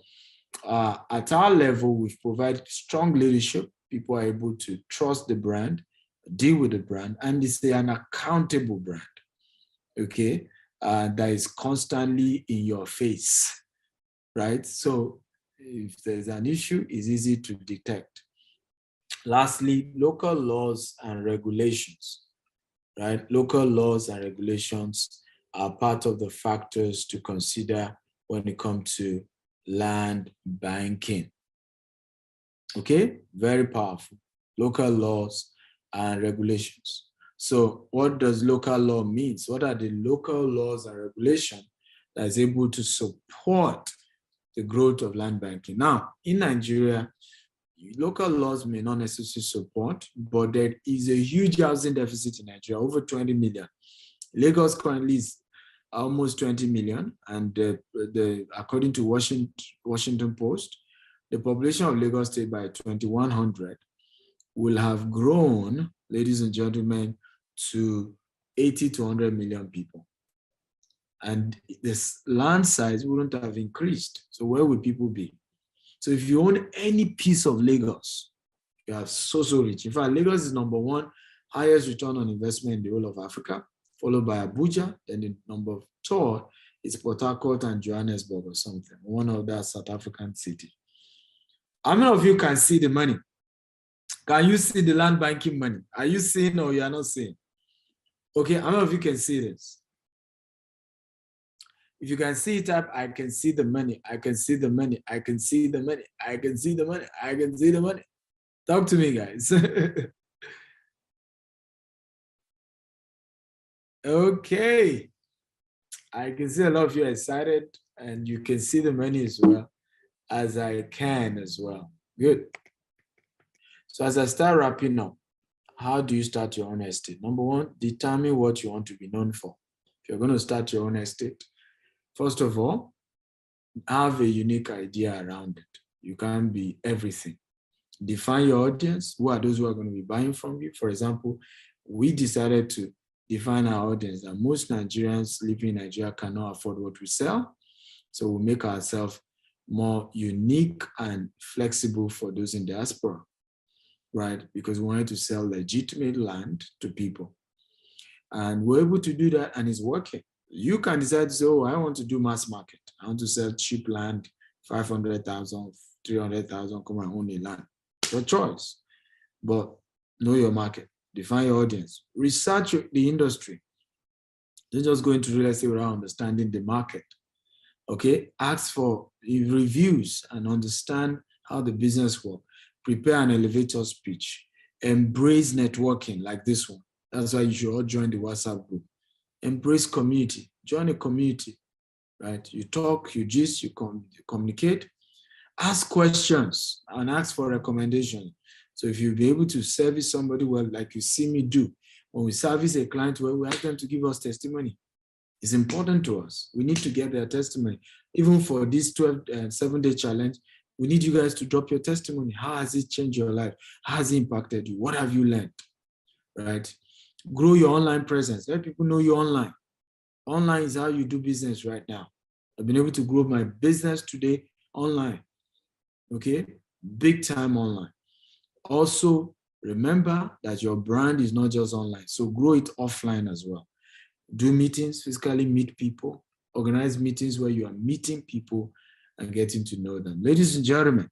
at our level, we've provided strong leadership. People are able to trust the brand, deal with the brand, and it's an accountable brand, okay, that is constantly in your face, right? So if there's an issue, it's easy to detect. Lastly, local laws and regulations, right? Local laws and regulations are part of the factors to consider when it comes to land banking. Okay, very powerful. Local laws and regulations. So what does local law mean? What are the local laws and regulations that is able to support the growth of land banking? Now, in Nigeria, local laws may not necessarily support, but there is a huge housing deficit in Nigeria, over 20 million. Lagos currently is almost 20 million, and according to Washington Post, the population of Lagos State by 2100 will have grown, ladies and gentlemen, to 80 to 100 million people. And this land size wouldn't have increased. So where would people be? So if you own any piece of Lagos, you are so rich. In fact, Lagos is number 1 highest return on investment in the whole of Africa, followed by Abuja. Then the number 2 is Port Harcourt and Johannesburg or something, one of that South African city. How many of you can see the money? Can you see the land banking money? Are you seeing or you are not seeing? Okay, how many of you can see this? If you can see it up, I can see the money. I can see the money. I can see the money. I can see the money. I can see the money. Talk to me, guys. Okay. I can see a lot of you are excited, and you can see the money as well as I can as well. Good. So as I start wrapping up, how do you start your own estate? Number 1, determine what you want to be known for. If you're going to start your own estate, first of all, have a unique idea around it. You can't be everything. Define your audience. Who are those who are going to be buying from you? For example, we decided to define our audience that most Nigerians living in Nigeria cannot afford what we sell. So we make ourselves more unique and flexible for those in diaspora, right? Because we wanted to sell legitimate land to people. And we're able to do that, and it's working. You can decide to say, oh, I want to do mass market. I want to sell cheap land, 500,000, 300,000, come and own a land. Your choice. But know your market, define your audience, research the industry. Don't just go into real estate without understanding the market. Okay, ask for reviews and understand how the business works. Prepare an elevator speech. Embrace networking like this one. That's why you should all join the WhatsApp group. Embrace community. Join a community, right? You talk, you gist, you communicate. Ask questions and ask for recommendations. So if you'll be able to service somebody well, like you see me do, when we service a client well, we ask them to give us testimony. It's important to us. We need to get their testimony. Even for this 7-day challenge, we need you guys to drop your testimony. How has it changed your life? How has it impacted you? What have you learned? Right? Grow your online presence. Let people know you're online. Online is how you do business right now. I've been able to grow my business today online. Okay? Big time online. Also, remember that your brand is not just online. So grow it offline as well. Do meetings, physically meet people, organize meetings where you are meeting people and getting to know them. Ladies and gentlemen,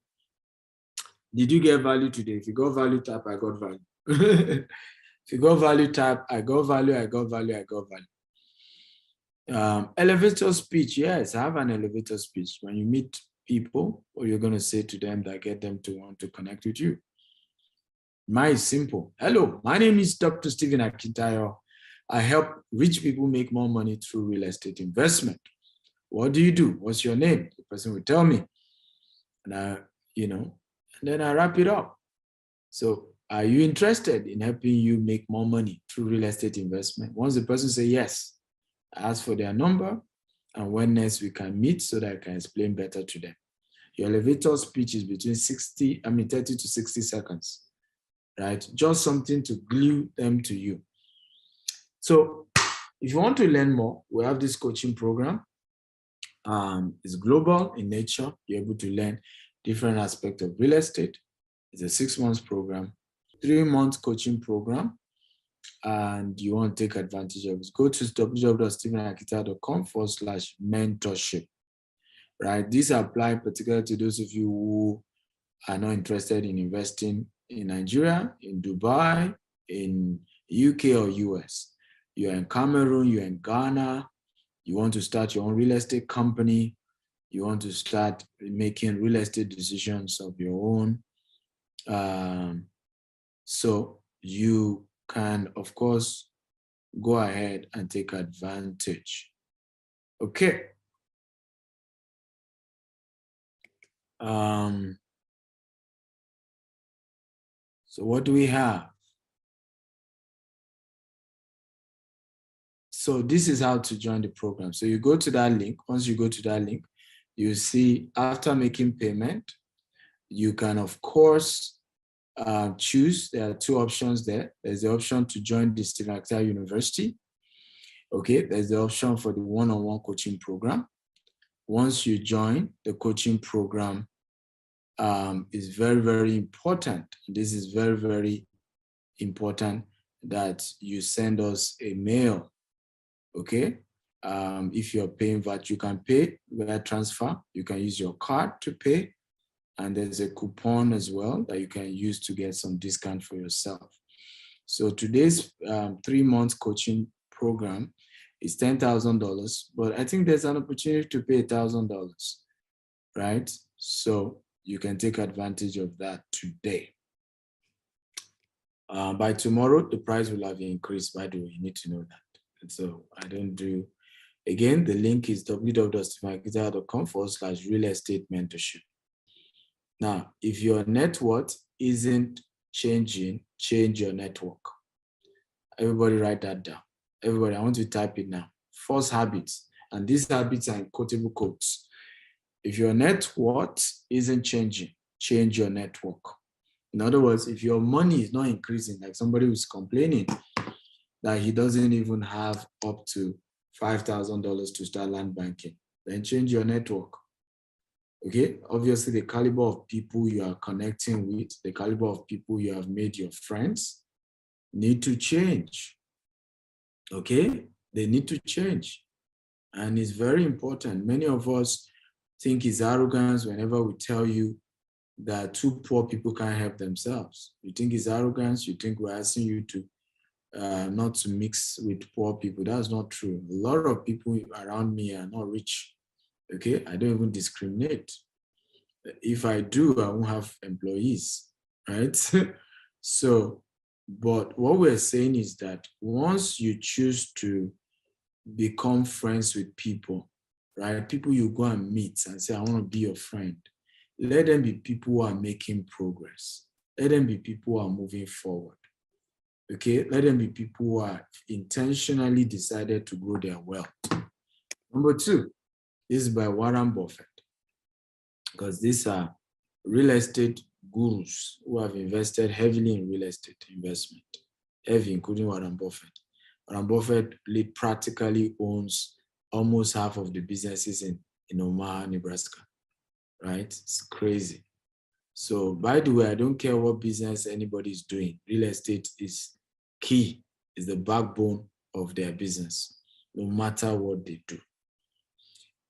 did you get value today? If you got value, type, I got value. If you got value, type, I got value, I got value, I got value. Elevator speech, yes, I have an elevator speech. When you meet people, what you're going to say to them that get them to want to connect with you. Mine is simple. Hello, my name is Dr. Stephen Akintayo. I help rich people make more money through real estate investment. What do you do? What's your name? The person will tell me. And and then I wrap it up. So are you interested in helping you make more money through real estate investment? Once the person says yes, I ask for their number and when next we can meet so that I can explain better to them. Your elevator speech is between 30 to 60 seconds, right? Just something to glue them to you. So if you want to learn more, we have this coaching program. It's global in nature. You're able to learn different aspects of real estate. It's a 6-month program, 3-month coaching program, and you want to take advantage of it. Go to www.stephenakita.com/mentorship, right? These apply particularly to those of you who are not interested in investing in Nigeria, in Dubai, in UK or US. You're in Cameroon, you're in Ghana, you want to start your own real estate company, you want to start making real estate decisions of your own. So you can, of course, go ahead and take advantage. Okay. So what do we have? So this is how to join the program. So you go to that link. Once you go to that link, you see after making payment, you can, of course, choose. There are 2 options there. There's the option to join the Stephen Akita University. Okay, there's the option for the one-on-one coaching program. Once you join, the coaching program is very, very important. This is very, very important that you send us a mail. Okay, if you're paying VAT, you can pay via transfer. You can use your card to pay. And there's a coupon as well that you can use to get some discount for yourself. So today's 3-month coaching program is $10,000, but I think there's an opportunity to pay $1,000, right? So you can take advantage of that today. By tomorrow, the price will have increased, by the way, you need to know that. And so I don't do, again, the link is www.stephenakita.com/real estate mentorship. Now, if your net worth isn't changing, change your network. Everybody write that down. Everybody, I want you to type it now. False habits. And these habits are in quotable quotes. If your net worth isn't changing, change your network. In other words, if your money is not increasing, like somebody who's complaining that he doesn't even have up to $5,000 to start land banking, then change your network. Okay, obviously the caliber of people you are connecting with, the caliber of people you have made your friends need to change. Okay, they need to change. And it's very important. Many of us think it's arrogance whenever we tell you that two poor people can't help themselves. You think it's arrogance. You think we're asking you to not to mix with poor people. That's not true. A lot of people around me are not rich. Okay, I don't even discriminate. If I do, I won't have employees, right? So, but what we're saying is that once you choose to become friends with people, right? People you go and meet and say, I want to be your friend. Let them be people who are making progress. Let them be people who are moving forward. Okay, let them be people who are intentionally decided to grow their wealth. Number 2, this is by Warren Buffett, because these are real estate gurus who have invested heavily in real estate investment, heavy, including Warren Buffett. Warren Buffett practically owns almost half of the businesses in Omaha, Nebraska, right? It's crazy. So, by the way, I don't care what business anybody is doing. Real estate is key, is the backbone of their business, no matter what they do.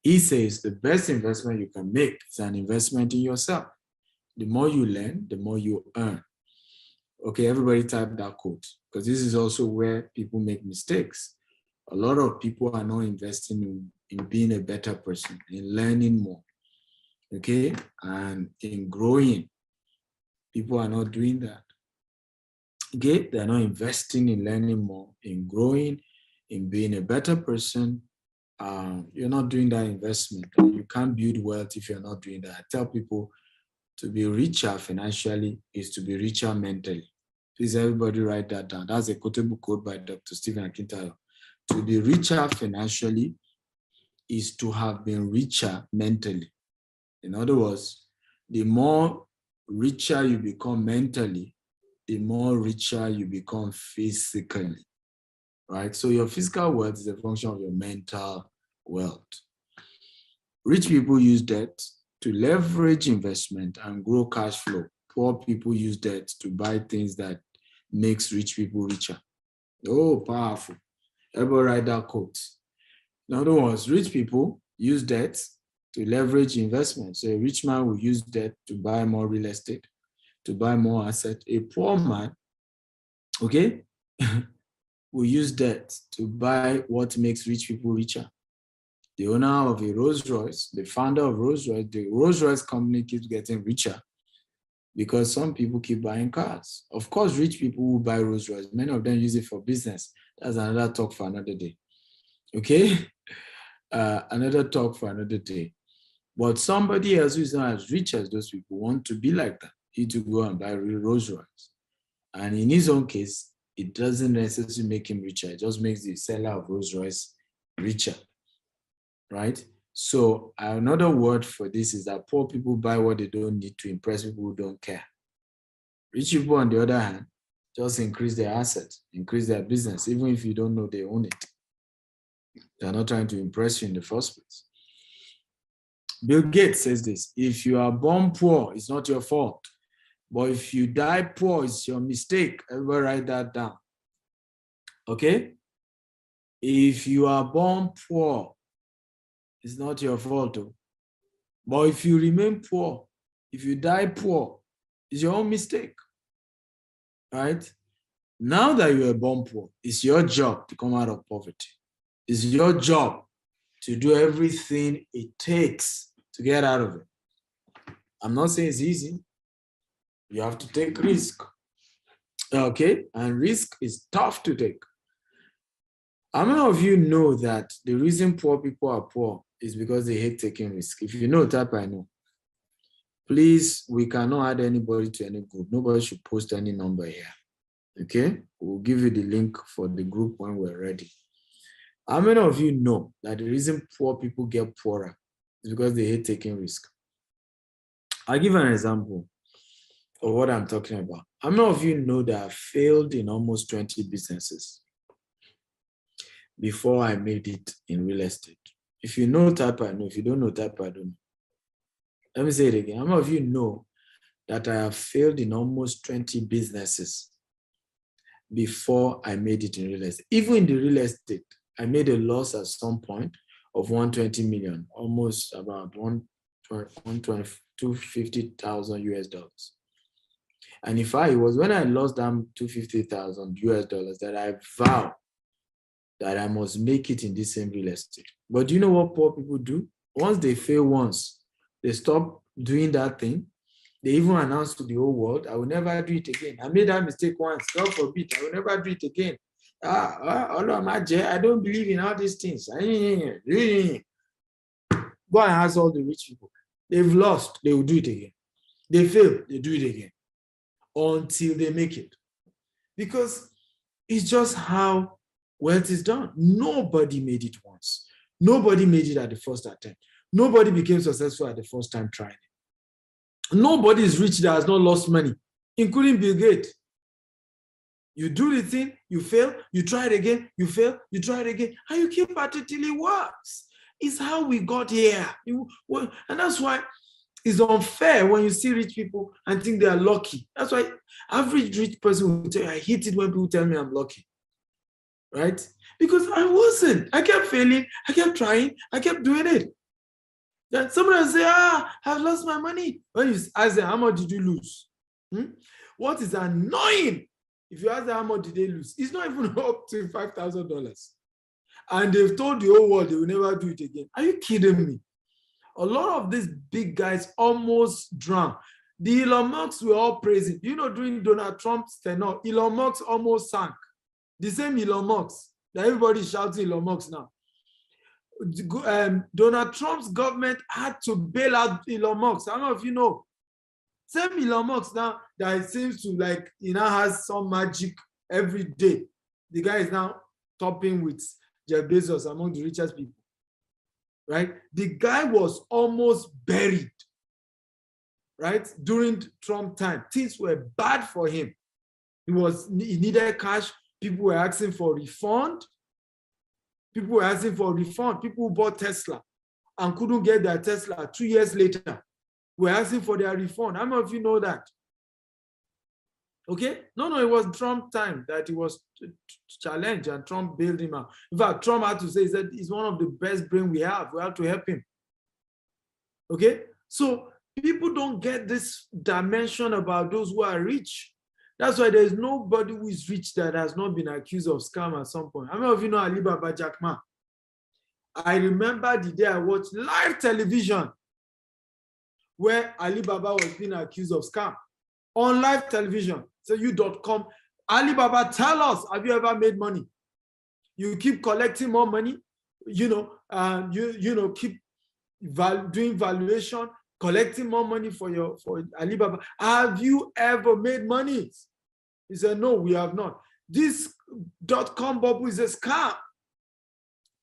He says the best investment you can make is an investment in yourself. The more you learn, the more you earn. Okay, everybody type that quote, because this is also where people make mistakes. A lot of people are not investing in being a better person, in learning more, okay, and in growing. People are not doing that. Okay, they're not investing in learning more, in growing, in being a better person. You're not doing that investment. You can't build wealth if you're not doing that. I tell people to be richer financially is to be richer mentally. Please, everybody write that down. That's a quotable quote by Dr. Stephen Akintayo. To be richer financially is to have been richer mentally. In other words, the more richer you become mentally, the more richer you become physically, right? So your physical wealth is a function of your mental wealth. Rich people use debt to leverage investment and grow cash flow. Poor people use debt to buy things that makes rich people richer. Oh, powerful. Everybody write that quote. In other words, rich people use debt to leverage investment. So a rich man will use debt to buy more real estate, to buy more asset. A poor man, okay, will use debt to buy what makes rich people richer. The owner of a Rolls Royce, the founder of Rolls Royce, the Rolls Royce company keeps getting richer because some people keep buying cars. Of course, rich people will buy Rolls Royce. Many of them use it for business. That's another talk for another day. Okay? Another talk for another day. But somebody else who is not as rich as those people want to be like that. He to go and buy Rolls Royce. And in his own case, it doesn't necessarily make him richer. It just makes the seller of Rolls Royce richer, right? So another word for this is that poor people buy what they don't need to impress people who don't care. Rich people, on the other hand, just increase their assets, increase their business, even if you don't know they own it. They're not trying to impress you in the first place. Bill Gates says this: if you are born poor, it's not your fault. But if you die poor, it's your mistake. Everybody write that down. Okay? If you are born poor, it's not your fault. But if you remain poor, if you die poor, it's your own mistake. Right? Now that you are born poor, it's your job to come out of poverty. It's your job to do everything it takes to get out of it. I'm not saying it's easy. You have to take risk. Okay? And risk is tough to take. How many of you know that the reason poor people are poor is because they hate taking risk? If you know, type I know. Please, we cannot add anybody to any group. Nobody should post any number here. Okay? We'll give you the link for the group when we're ready. How many of you know that the reason poor people get poorer is because they hate taking risk? I'll give an example of what I'm talking about. How many of you know that I failed in almost 20 businesses before I made it in real estate? If you know, type I know. If you don't know, type I don't know. Let me say it again. How many of you know that I have failed in almost 20 businesses before I made it in real estate? Even in the real estate, I made a loss at some point, of 120 million, almost about 250,000 US dollars. And in fact, it was when I lost them 250,000 US dollars that I vowed that I must make it in this same real estate. But do you know what poor people do? Once they fail once, they stop doing that thing. They even announce to the whole world, I will never do it again. I made that mistake once, God forbid, I will never do it again. I don't believe in all these things. Go and ask all the rich people. They've lost, they will do it again. They fail, they do it again until they make it. Because it's just how wealth is done. Nobody made it once. Nobody made it at the first attempt. Nobody became successful at the first time trying it. Nobody is rich that has not lost money, including Bill Gates. You do the thing, you fail, you try it again, you fail, you try it again, and you keep at it till it works. It's how we got here. And that's why it's unfair when you see rich people and think they are lucky. That's why average rich person will tell you, I hate it when people tell me I'm lucky. Right? Because I wasn't. I kept failing, I kept trying, I kept doing it. Then somebody will say, I've lost my money. When you ask them, how much did you lose? What is annoying, if you ask them how much did they lose, it's not even up to $5,000. And they've told the whole world they will never do it again. Are you kidding me? A lot of these big guys almost drowned. The Elon Musk were all praising. You know, during Donald Trump's tenure, Elon Musk almost sank. The same Elon Musk that everybody shouting Elon Musk now. Donald Trump's government had to bail out Elon Musk. I don't know if you know. Same Elon Musk now that it seems to like, he now has some magic every day. The guy is now topping with Jeff Bezos among the richest people. Right? The guy was almost buried. Right? During Trump time, things were bad for him. He needed cash. People were asking for refund. People were asking for refund. People who bought Tesla and couldn't get their Tesla 2 years later were asking for their refund. How many of you know that? Okay? No, it was Trump time that he was challenged and Trump bailed him out. In fact, Trump had to say that he's one of the best brains we have. We have to help him. Okay? So people don't get this dimension about those who are rich. That's why there's nobody who is rich that has not been accused of scam at some point. How many of you know Alibaba Jack Ma? I remember the day I watched live television where Alibaba was being accused of scam. On live television. So you.com. Alibaba, tell us, have you ever made money? You keep collecting more money, keep doing valuation, collecting more money for Alibaba. Have you ever made money? He said, no, we have not. This .com bubble is a scam.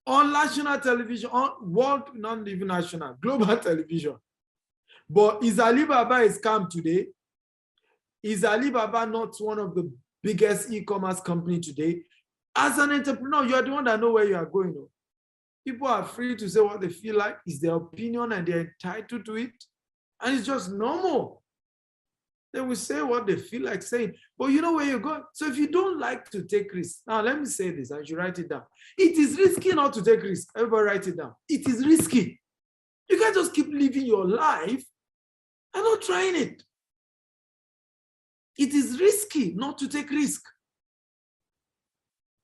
On national television, on world, not even national, global television. But is Alibaba a scam today? Is Alibaba not one of the biggest e-commerce company today? As an entrepreneur, you're the one that know where you are going. People are free to say what they feel like. It's their opinion and they're entitled to it. And it's just normal. They will say what they feel like saying, but you know where you're going. So if you don't like to take risks, now let me say this, I should write it down. It is risky not to take risks. Everybody write it down. It is risky. You can't just keep living your life and not trying it. It is risky not to take risk.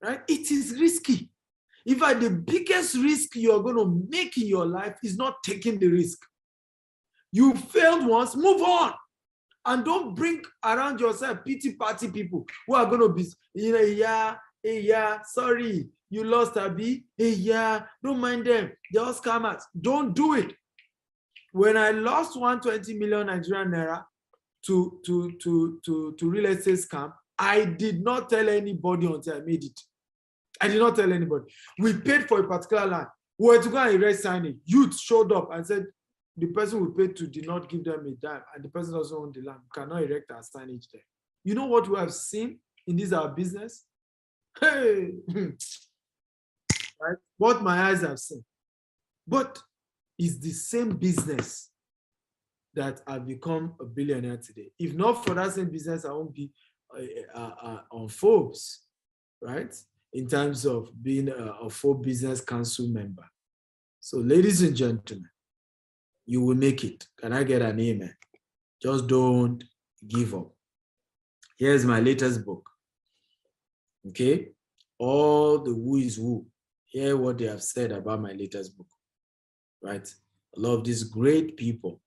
Right? It is risky. In fact, the biggest risk you're going to make in your life is not taking the risk. You failed once, move on. And don't bring around yourself pity party people who are going to be, sorry, you lost Abi, don't mind them, they're all scammers. Don't do it. When I lost 120 million Nigerian naira to real estate scam, I did not tell anybody until I made it. I did not tell anybody. We paid for a particular land. We were to go and erase signing. Youth showed up and said, the person we paid to did not give them a dime, and the person doesn't own the land. We cannot erect our signage there. You know what we have seen in this our business? Hey, right? What my eyes have seen. But it's the same business that I've become a billionaire today. If not for that same business, I won't be on Forbes, right? In terms of being a Forbes Business Council member. So, ladies and gentlemen, you will make it. Can I get an amen? Just don't give up. Here's my latest book. Okay? All the who is who. Hear what they have said about my latest book. Right? I love these great people.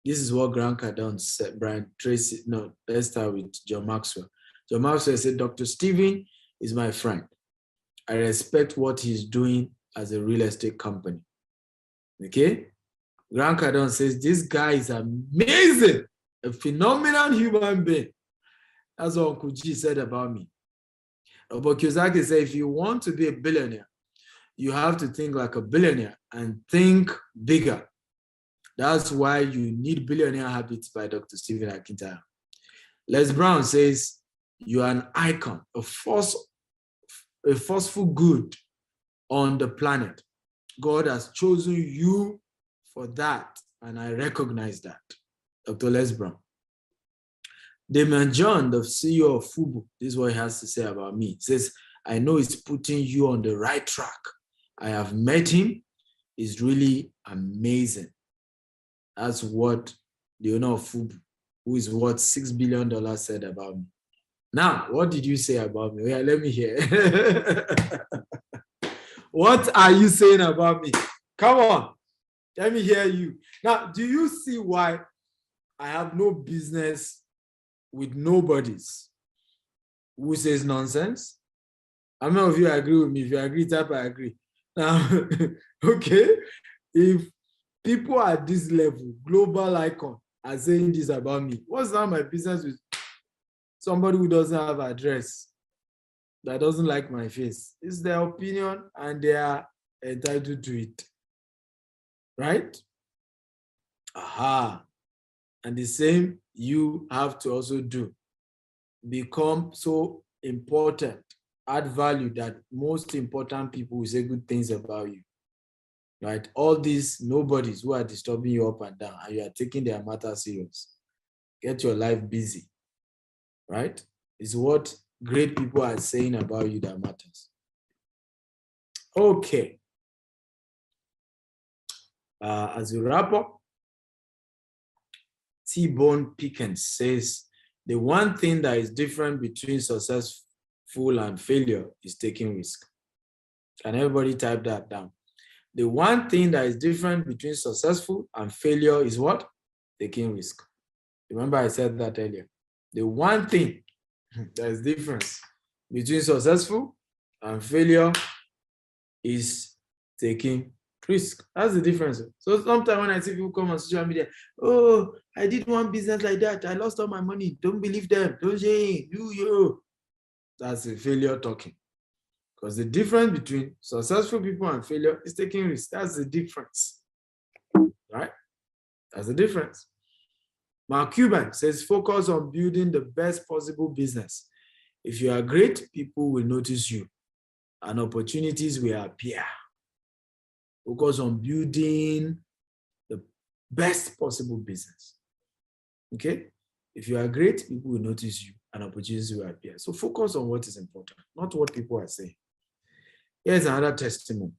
This is what Grant Cardone said, Brian Tracy, no, let's start with John Maxwell. John Maxwell said, Dr. Stephen is my friend. I respect what he's doing as a real estate company. Okay? Grant Cardone says, this guy is amazing, a phenomenal human being. That's what Uncle G said about me. Robert Kiyosaki said, if you want to be a billionaire, you have to think like a billionaire and think bigger. That's why you need Billionaire Habits by Dr. Stephen Akintayo. Les Brown says, you are an icon, a forceful good on the planet. God has chosen you for that, and I recognize that. Dr. Les Brown. Damon John, the CEO of Fubu, this is what he has to say about me. He says, I know he's putting you on the right track. I have met him. He's really amazing. That's what the owner of Fubu, who is worth $6 billion, said about me. Now, what did you say about me? Yeah, let me hear. What are you saying about me? Come on. Let me hear you. Now, do you see why I have no business with nobodies who says nonsense? How many of you agree with me? If you agree, type I agree. Now, okay, if people at this level, global icon, are saying this about me, what's now my business with somebody who doesn't have an address, that doesn't like my face? It's their opinion and they are entitled to it. Right? Aha. And the same you have to also do. Become so important, add value that most important people will say good things about you. Right? All these nobodies who are disturbing you up and down, and you are taking their matter serious. Get your life busy. Right? It's what great people are saying about you that matters. Okay. As we wrap up, T-Bone Pickens says, the one thing that is different between successful and failure is taking risk. Can everybody type that down? The one thing that is different between successful and failure is what? Taking risk. Remember I said that earlier. The one thing that is different between successful and failure is taking risk. That's the difference. So sometimes when I see people come on social media, oh, I did one business like that, I lost all my money. Don't believe them. Don't say, you. That's a failure talking. Because the difference between successful people and failure is taking risks. That's the difference. Right? That's the difference. Mark Cuban says, focus on building the best possible business. If you are great, people will notice you and opportunities will appear. Focus on building the best possible business. Okay? If you are great, people will notice you and opportunities will appear. So focus on what is important, not what people are saying. Here's another testimony.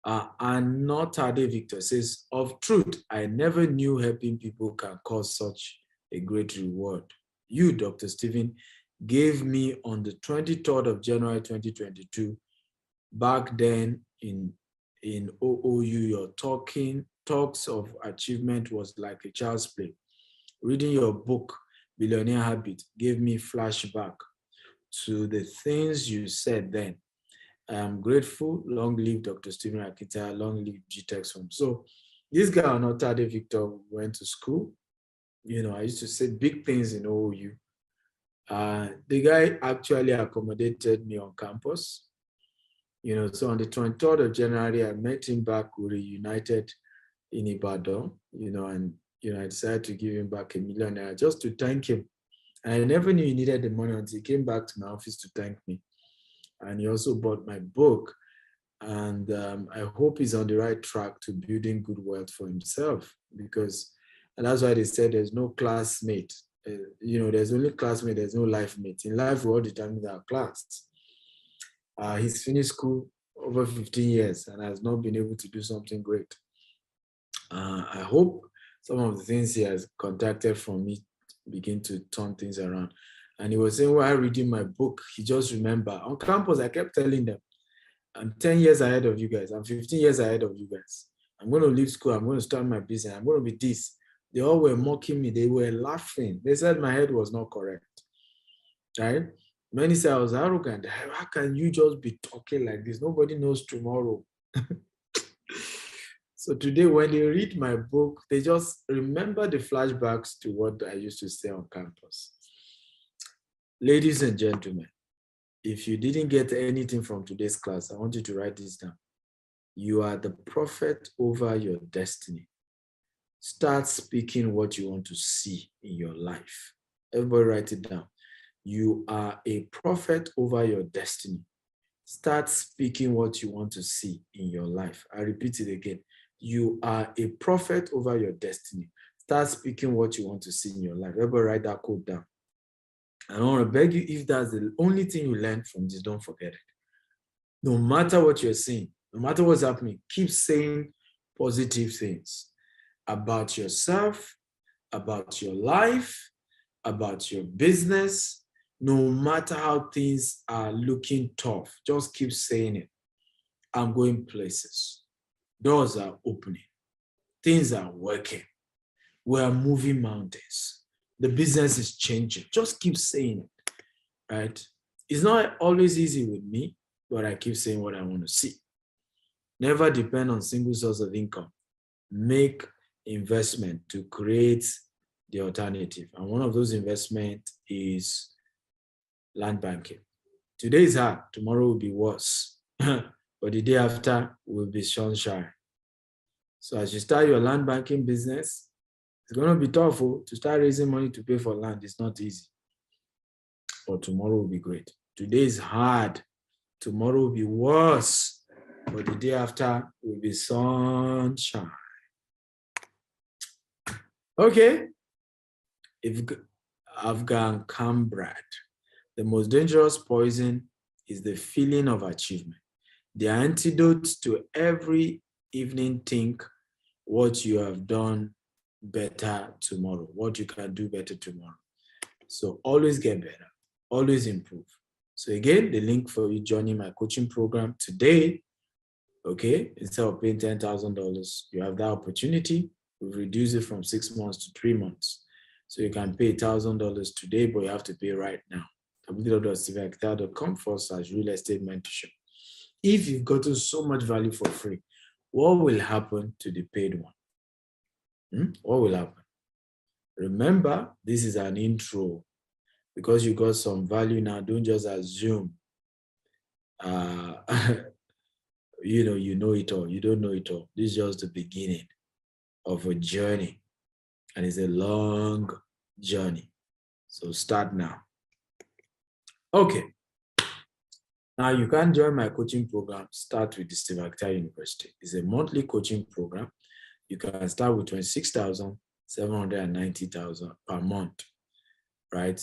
Anotade Victor says, of truth, I never knew helping people can cause such a great reward. You, Dr. Stephen, gave me on the 23rd of January 2022. Back then in OOU, your talks of achievement was like a child's play. Reading your book, Billionaire Habit, gave me flashback to the things you said then. I am grateful. Long live Dr. Stephen Akintayo, long live GTEx Home. So this guy, Anotade Victor, went to school. You know, I used to say big things in OOU. The guy actually accommodated me on campus. You know, so on the 23rd of January, I met him back. We reunited in Ibadan, you know, and, you know, I decided to give him back $1 million just to thank him. And I never knew he needed the money until he came back to my office to thank me. And he also bought my book. And I hope he's on the right track to building good wealth for himself, because, and that's why they said there's no classmate. You know, there's only classmate, there's no life mate. In life, we all determine our class. He's finished school over 15 years and has not been able to do something great. I hope some of the things he has contacted from me begin to turn things around. And he was saying while reading my book, he just remembered on campus, I kept telling them, I'm 10 years ahead of you guys. I'm 15 years ahead of you guys. I'm going to leave school. I'm going to start my business. I'm going to be this. They all were mocking me. They were laughing. They said my head was not correct. Right? Many said I was arrogant. How can you just be talking like this? Nobody knows tomorrow. So today, when they read my book, they just remember the flashbacks to what I used to say on campus. Ladies and gentlemen, if you didn't get anything from today's class, I want you to write this down. You are the prophet over your destiny. Start speaking what you want to see in your life. Everybody write it down. You are a prophet over your destiny. Start speaking what you want to see in your life. I repeat it again. You are a prophet over your destiny. Start speaking what you want to see in your life. Everybody write that quote down. And I want to beg you, if that's the only thing you learn from this, don't forget it. No matter what you're saying, no matter what's happening, keep saying positive things about yourself, about your life, about your business. No matter how things are looking tough, just keep saying it. I'm going places. Doors are opening. Things are working. We are moving mountains. The business is changing. Just keep saying it, right? It's not always easy with me, but I keep saying what I want to see. Never depend on single source of income. Make investment to create the alternative. And one of those investments is land banking. Today is hard. Tomorrow will be worse. But the day after will be sunshine. So as you start your land banking business, it's going to be tough to start raising money to pay for land. It's not easy. But tomorrow will be great. Today is hard. Tomorrow will be worse. But the day after will be sunshine. Okay. Afghan Kambrad. The most dangerous poison is the feeling of achievement. The antidote to every evening think what you have done better tomorrow, what you can do better tomorrow. So always get better, always improve. So again, the link for you joining my coaching program today, okay, instead of paying $10,000, you have that opportunity. We've reduced it from 6 months to 3 months. So you can pay $1,000 today, but you have to pay right now. www.stephenactel.com/real estate mentorship. If you've gotten so much value for free, what will happen to the paid one? What will happen? Remember, this is an intro. Because you got some value now, don't just assume, you know it all. You don't know it all. This is just the beginning of a journey. And it's a long journey. So start now. Okay. Now you can join my coaching program. Start with the Stephen Actel University. It's a monthly coaching program. You can start with $26,790 per month, right?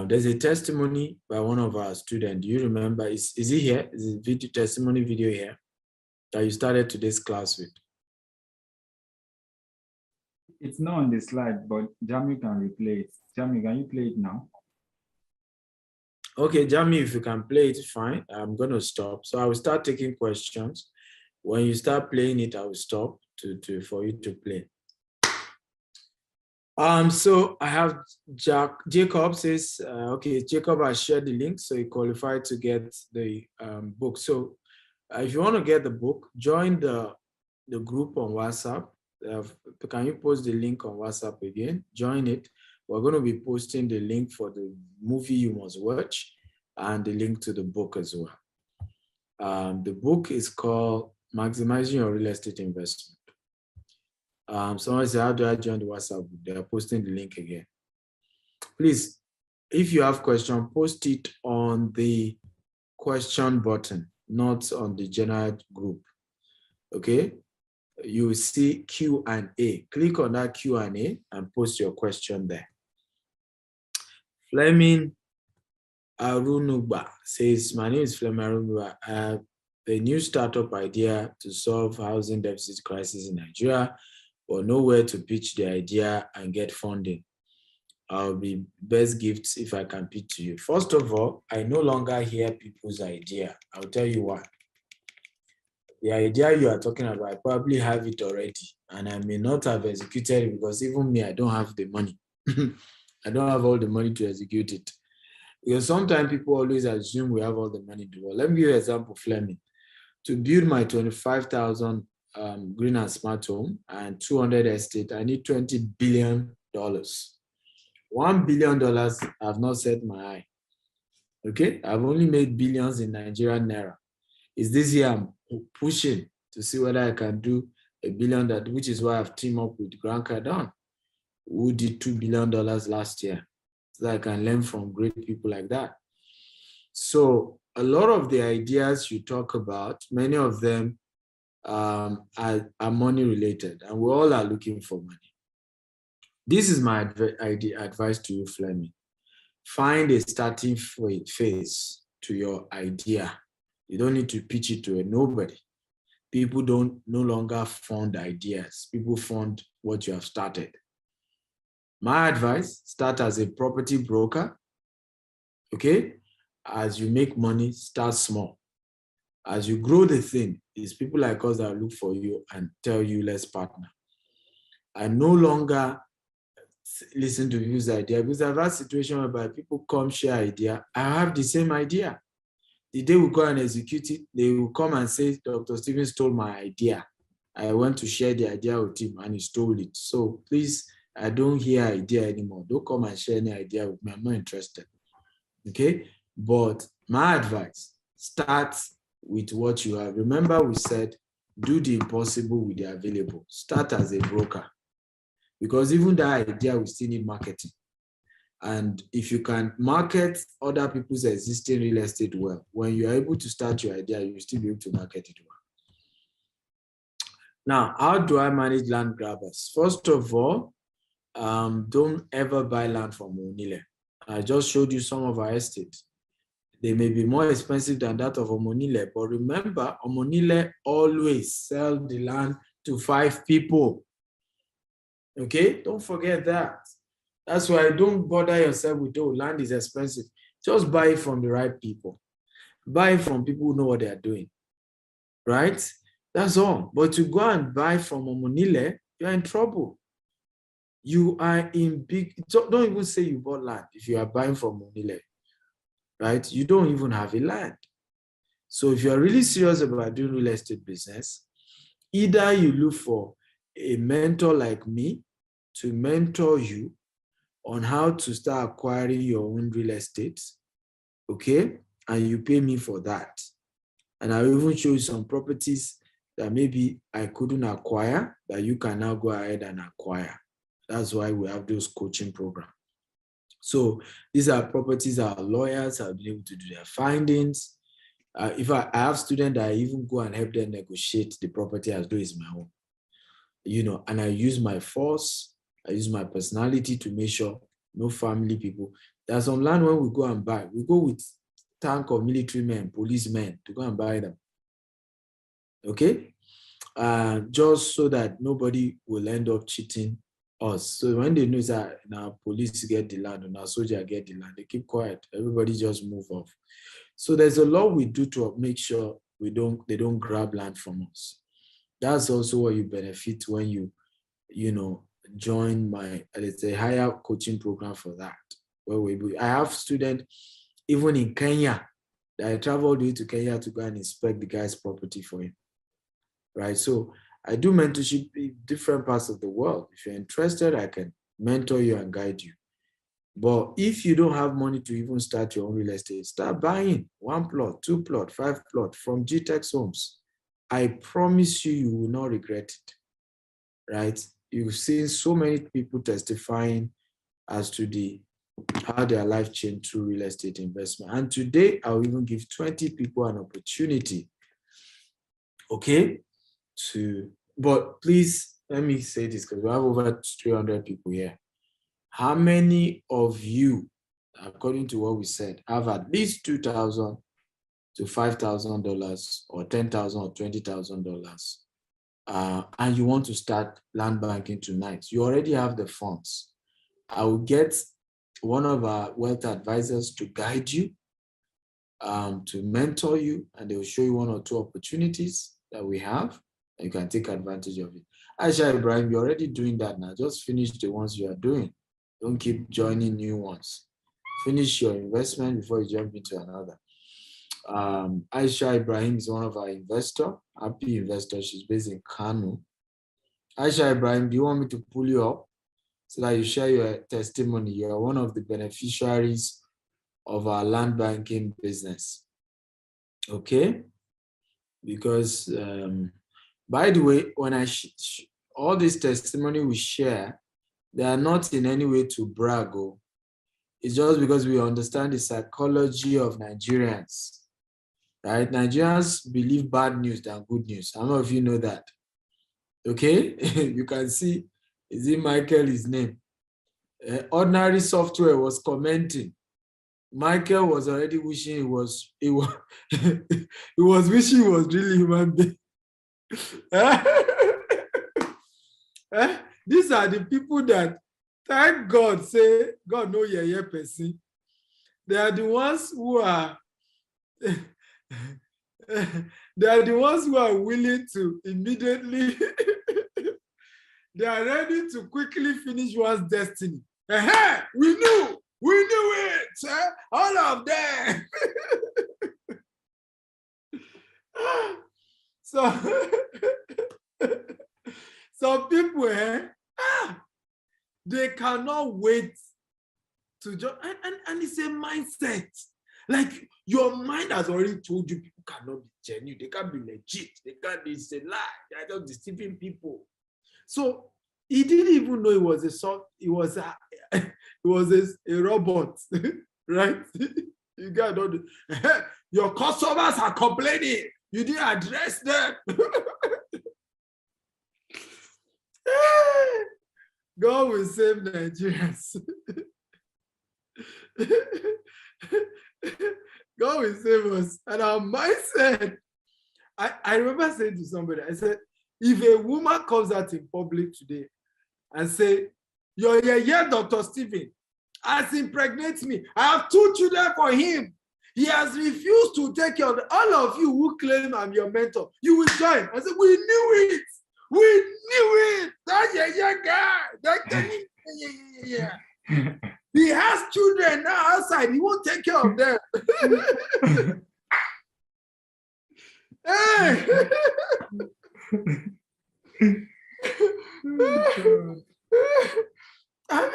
There's a testimony by one of our students. Do you remember? Is he here? Is the video testimony video here that you started today's class with? It's not on the slide, but Jamie can replay it. Jamie, can you play it now? Okay, Jamie, if you can play it, fine. I'm going to stop. So I will start taking questions. When you start playing it, I will stop for you to play. So I have Jacob says, okay, Jacob has shared the link, so he qualified to get the book. So if you want to get the book, join the group on WhatsApp. Can you post the link on WhatsApp again? Join it. We're going to be posting the link for the movie you must watch and the link to the book as well. The book is called Maximizing Your Real Estate Investment. Someone said, how do I join the WhatsApp group? They are posting the link again. Please, if you have question, post it on the question button, not on the general group. Okay? You will see Q&A. Click on that Q&A and post your question there. Fleming Arunuba says, my name is Fleming Arunuba. a new startup idea to solve housing deficit crisis in Nigeria, but nowhere to pitch the idea and get funding. I'll be best gifts if I can pitch to you. First of all, I no longer hear people's idea. I'll tell you why. The idea you are talking about, I probably have it already, and I may not have executed it because even me, I don't have the money. I don't have all the money to execute it. Because sometimes people always assume we have all the money in the world. Let me give you an example, Fleming. To build my 25,000 green and smart home and 200 estate, I need $20 billion. $1 billion, I've not set my eye. Okay, I've only made billions in Nigerian naira. Is this year I'm pushing to see whether I can do $1 billion, which is why I've teamed up with Grant Cardone, who did $2 billion last year, so that I can learn from great people like that. So a lot of the ideas you talk about, many of them are money related, and we all are looking for money. This is my advice to you, Fleming. Find a starting phase to your idea. You don't need to pitch it to a nobody. People no longer fund ideas. People fund what you have started. My advice, start as a property broker, okay? As you make money, start small. As you grow the thing, it's people like us that look for you and tell you, let's partner. I no longer listen to people's idea because I've had situations whereby people come share idea. I have the same idea. The day we go and execute it, they will come and say, Dr. Stephen stole my idea. I went to share the idea with him and he stole it. So please, I don't hear idea anymore. Don't come and share any idea with me. I'm not interested. Okay? But my advice, start with what you have. Remember we said, do the impossible with the available. Start as a broker. Because even that idea, we still need marketing. And if you can market other people's existing real estate well, when you're able to start your idea, you'll still be able to market it well. Now, how do I manage land grabbers? First of all, don't ever buy land from Omonile. I just showed you some of our estates. They may be more expensive than that of Omonile, but remember, Omonile always sell the land to 5 people. Okay, don't forget that. That's why don't bother yourself with, oh, land is expensive. Just buy it from the right people. Buy it from people who know what they are doing, right? That's all. But to go and buy from Omonile, you're in trouble. You are in big, don't even say you bought land if you are buying from Omonile, right? You don't even have a land. So if you're really serious about doing real estate business, either you look for a mentor like me to mentor you on how to start acquiring your own real estate, okay? And you pay me for that. And I'll even show you some properties that maybe I couldn't acquire that you can now go ahead and acquire. That's why we have those coaching programs. So these are properties our lawyers have been able to do their findings. If I have students that I even go and help them negotiate the property as though it's my own, you know, and I use my force, I use my personality to make sure no family people. There's some land when we go and buy, we go with tank of military men, policemen to go and buy them. Okay? Just so that nobody will end up cheating us. So when they know that now police get the land or now soldier get the land, they keep quiet. Everybody just move off. So there's a lot we do to make sure they don't grab land from us. That's also what you benefit when you join my, let's say, higher coaching program for that. I have students even in Kenya that I traveled with to Kenya to go and inspect the guy's property for him. Right? So I do mentorship in different parts of the world. If you're interested, I can mentor you and guide you. But if you don't have money to even start your own real estate, start buying 1 plot, 2 plot, 5 plot from GTEX Homes. I promise you, you will not regret it, right? You've seen so many people testifying as to how their life changed through real estate investment. And today, I'll even give 20 people an opportunity, okay? But please, let me say this because we have over 300 people here. How many of you, according to what we said, have at least 2,000 to $5,000 or $10,000 or $20,000, and you want to start land banking tonight, you already have the funds. I will get one of our wealth advisors to guide you, to mentor you, and they will show you one or two opportunities that we have, and you can take advantage of it. Aisha Ibrahim, you're already doing that now. Just finish the ones you are doing. Don't keep joining new ones. Finish your investment before you jump into another. Aisha Ibrahim is one of our investors, happy investor. She's based in Kano. Aisha Ibrahim, do you want me to pull you up so that you share your testimony? You are one of the beneficiaries of our land banking business. Okay? Because, by the way, when I all this testimony we share, they are not in any way to brag. It's just because we understand the psychology of Nigerians, right? Nigerians believe bad news than good news. Some of you know that. Okay? You can see, is it Michael, his name? Ordinary software was commenting. Michael was already wishing he was he was wishing he was really human being. These are the people that, thank God, say, God know your person. They are the ones who are they are the ones who are willing to immediately they are ready to quickly finish one's destiny. We knew it, all of them. So some people, they cannot wait to just, and it's a mindset. Like your mind has already told you people cannot be genuine, they can't be legit, it's a lie, they're just deceiving people. So he didn't even know it was a robot, right? You got your customers are complaining, you didn't address them. God will save Nigerians. God will save us. And our mindset, I remember saying to somebody, I said, if a woman comes out in public today and say, you're Dr. Stephen has impregnated me, I have 2 children for him, he has refused to take care of all of you who claim I'm your mentor, you will join. I said, we knew it. We knew it. That guy. That he has children now outside. He won't take care of them. Hey. I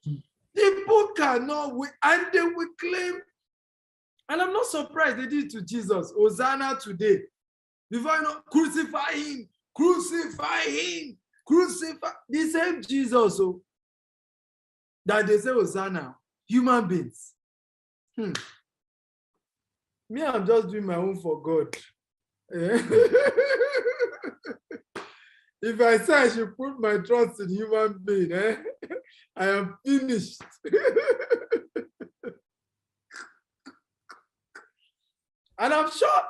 mean, people cannot wait, and they will claim. And I'm not surprised they did it to Jesus. Hosanna today. Before you know, crucify him. Crucify him, crucify the same Jesus that they say Hosanna, human beings. Me, I'm just doing my own for God. If I say I should put my trust in human being, I am finished. And I'm sure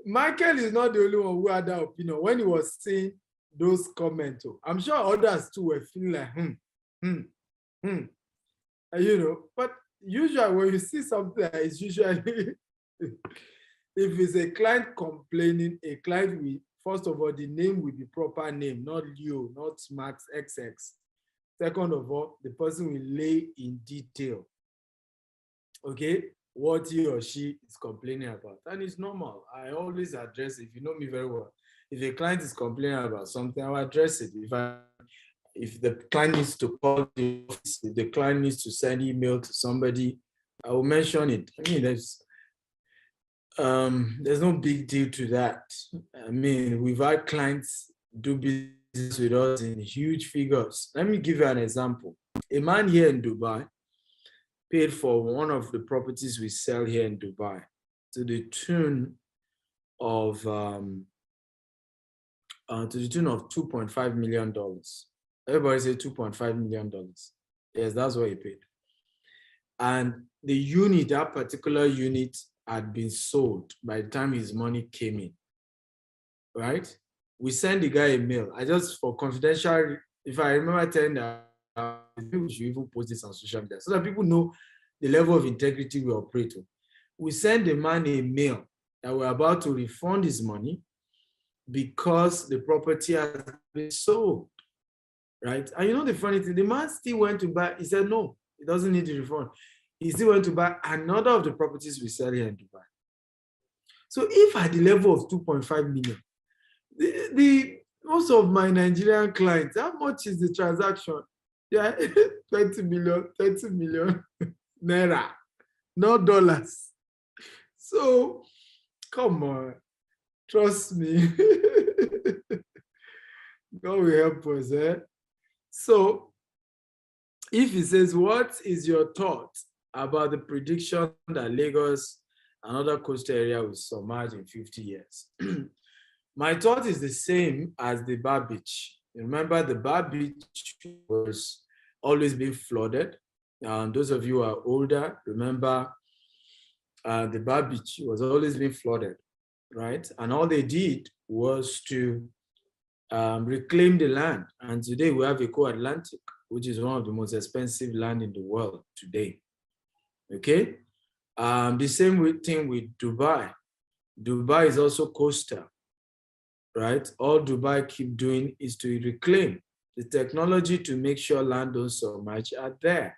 Michael is not the only one who had that opinion when he was saying those comments. I'm sure others too were feeling like, you know, but usually when you see something, it's usually, if it's a client complaining, a client will, first of all, the name will be proper name, not Leo, not Max XX. Second of all, the person will lay in detail, okay, what he or she is complaining about. And it's normal. I always address it. If you know me very well, if a client is complaining about something, I'll address it. If the client needs to call the office, if the client needs to send email to somebody, I will mention it. I mean, there's no big deal to that. I mean, we've had clients do business with us in huge figures. Let me give you an example. A man here in Dubai paid for one of the properties we sell here in Dubai to the tune of $2.5 million. Everybody say $2.5 million. Yes, that's what he paid. And the unit, that particular unit, had been sold by the time his money came in, right? We send the guy a mail. I just, for confidential, if I remember telling that, we should even post this on social media so that people know the level of integrity we operate with. We send the man a mail that we're about to refund his money because the property has been sold, right? And you know the funny thing, the man still went to buy, he said, no, he doesn't need the refund. He still went to buy another of the properties we sell here in Dubai. So if at the level of 2.5 million, the most of my Nigerian clients, how much is the transaction? Yeah, 20 million, 30 million naira, not dollars. So come on, trust me. God will help us, eh? So if he says, what is your thought about the prediction that Lagos and other coastal area will submerge in 50 years? My thought is the same as the Bar Beach. Remember, the Bar Beach was always being flooded. Those of you who are older, remember the Bar Beach was always being flooded, right? And all they did was to reclaim the land. And today we have Eco Atlantic, which is one of the most expensive land in the world today. Okay? The same thing with Dubai. Dubai is also coastal, right? All Dubai keep doing is to reclaim. The technology to make sure land don't submerge are there.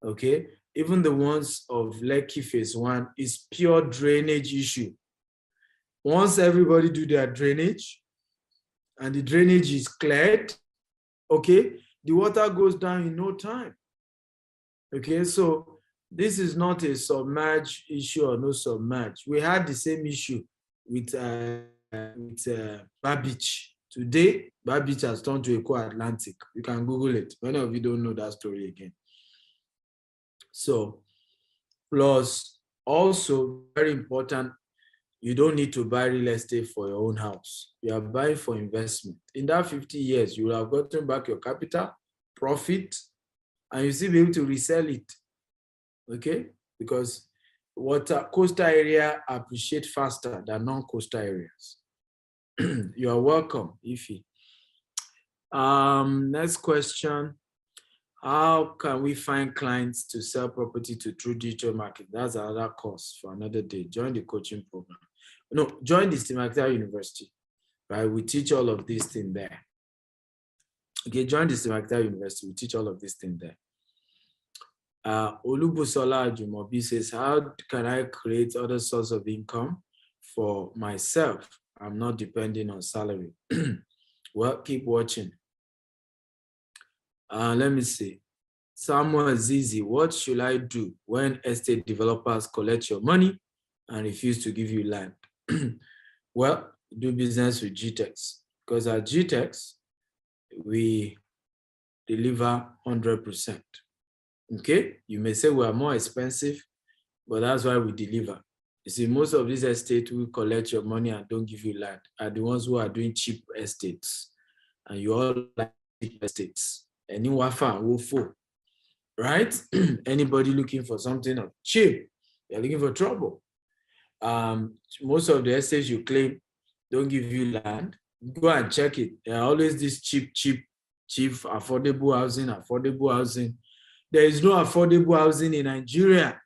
Okay? Even the ones of Lekki Phase 1 is pure drainage issue. Once everybody do their drainage and the drainage is cleared, okay, the water goes down in no time. Okay, so this is not a submerge issue or no submerge. We had the same issue with Bar Beach. Today, Bar Beach has turned to Eco Atlantic. You can Google it. Many of you don't know that story again. So, plus also very important, you don't need to buy real estate for your own house. You are buying for investment. In that 50 years, you will have gotten back your capital, profit, and you still be able to resell it. Okay? Because coastal area appreciate faster than non-coastal areas. You are welcome, Ify. Next question. How can we find clients to sell property to through digital market? That's another course for another day. Join the coaching program. No, join the Stratergies University, right? We teach all of these things there. Okay, join the Stratergies University. We teach all of these things there. Olubusola Jumobi says, how can I create other source of income for myself? I'm not depending on salary. Well, keep watching. Let me see. Samuel Zizi, what should I do when estate developers collect your money and refuse to give you land? Well, do business with GTEx, because at GTEx, we deliver 100%. Okay? You may say we are more expensive, but that's why we deliver. You see, most of these estates who collect your money and don't give you land are the ones who are doing cheap estates. And you all like cheap estates. Any wafa, wofo, right? Anybody looking for something cheap, you're looking for trouble. Most of the estates you claim don't give you land. Go and check it. There are always this cheap, affordable housing. There is no affordable housing in Nigeria.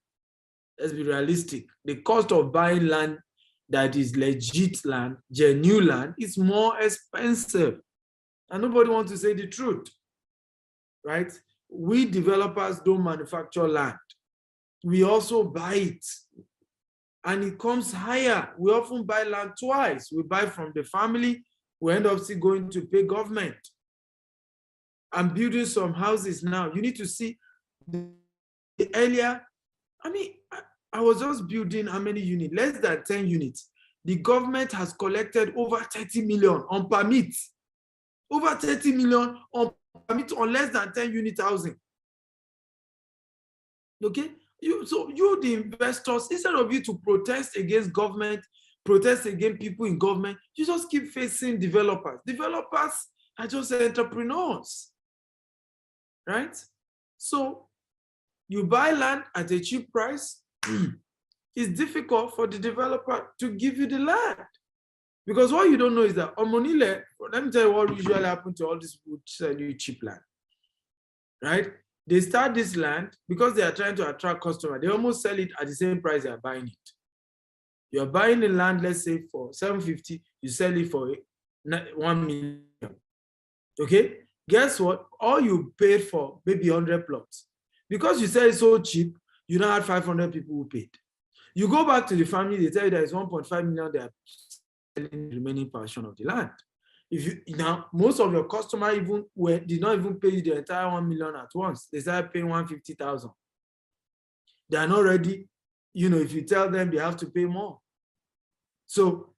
Let's be realistic. The cost of buying land that is legit land, genuine land, is more expensive. And nobody wants to say the truth, right? We developers don't manufacture land. We also buy it. And it comes higher. We often buy land twice. We buy from the family. We end up still going to pay government. I'm building some houses now. You need to see the earlier. I mean, I was just building how many units? Less than 10 units. The government has collected over 30 million on permits. Over 30 million on permits on less than 10 unit housing. Okay? So you, the investors, instead of you to protest against government, protest against people in government, you just keep facing developers. Developers are just entrepreneurs, right? So you buy land at a cheap price, it's difficult for the developer to give you the land. Because what you don't know is that Omonile, let me tell you what usually happens to all these people who sell you cheap land, right? They start this land because they are trying to attract customers. They almost sell it at the same price they are buying it. You're buying the land, let's say for 750, you sell it for 1 million. Okay, guess what? All you paid for maybe 100 plots. Because you sell it so cheap, you now have 500 people who paid. You go back to the family, they tell you there is 1.5 million they are selling the remaining portion of the land. If you now, most of your customers even did not even pay you the entire 1 million at once. They started paying 150,000. They are not ready. You know, if you tell them they have to pay more. So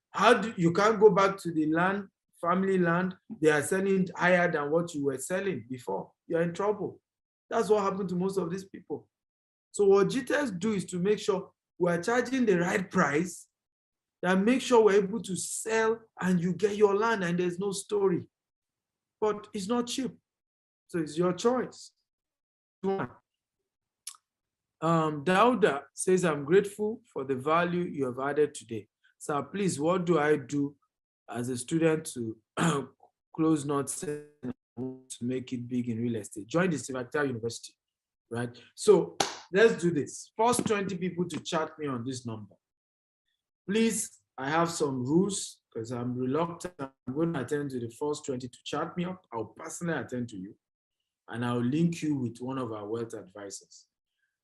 you can't go back to the land, family land, they are selling higher than what you were selling before. You're in trouble. That's what happened to most of these people. So what GTEs do is to make sure we're charging the right price, and make sure we're able to sell and you get your land and there's no story. But it's not cheap. So it's your choice. Dauda says, I'm grateful for the value you have added today. So please, what do I do as a student to close knots to make it big in real estate? Join the Stratergies University, right? So let's do this. First 20 people to chat me on this number. Please, I have some rules because I'm reluctant. I'm going to attend to the first 20 to chat me up. I'll personally attend to you and I'll link you with one of our wealth advisors.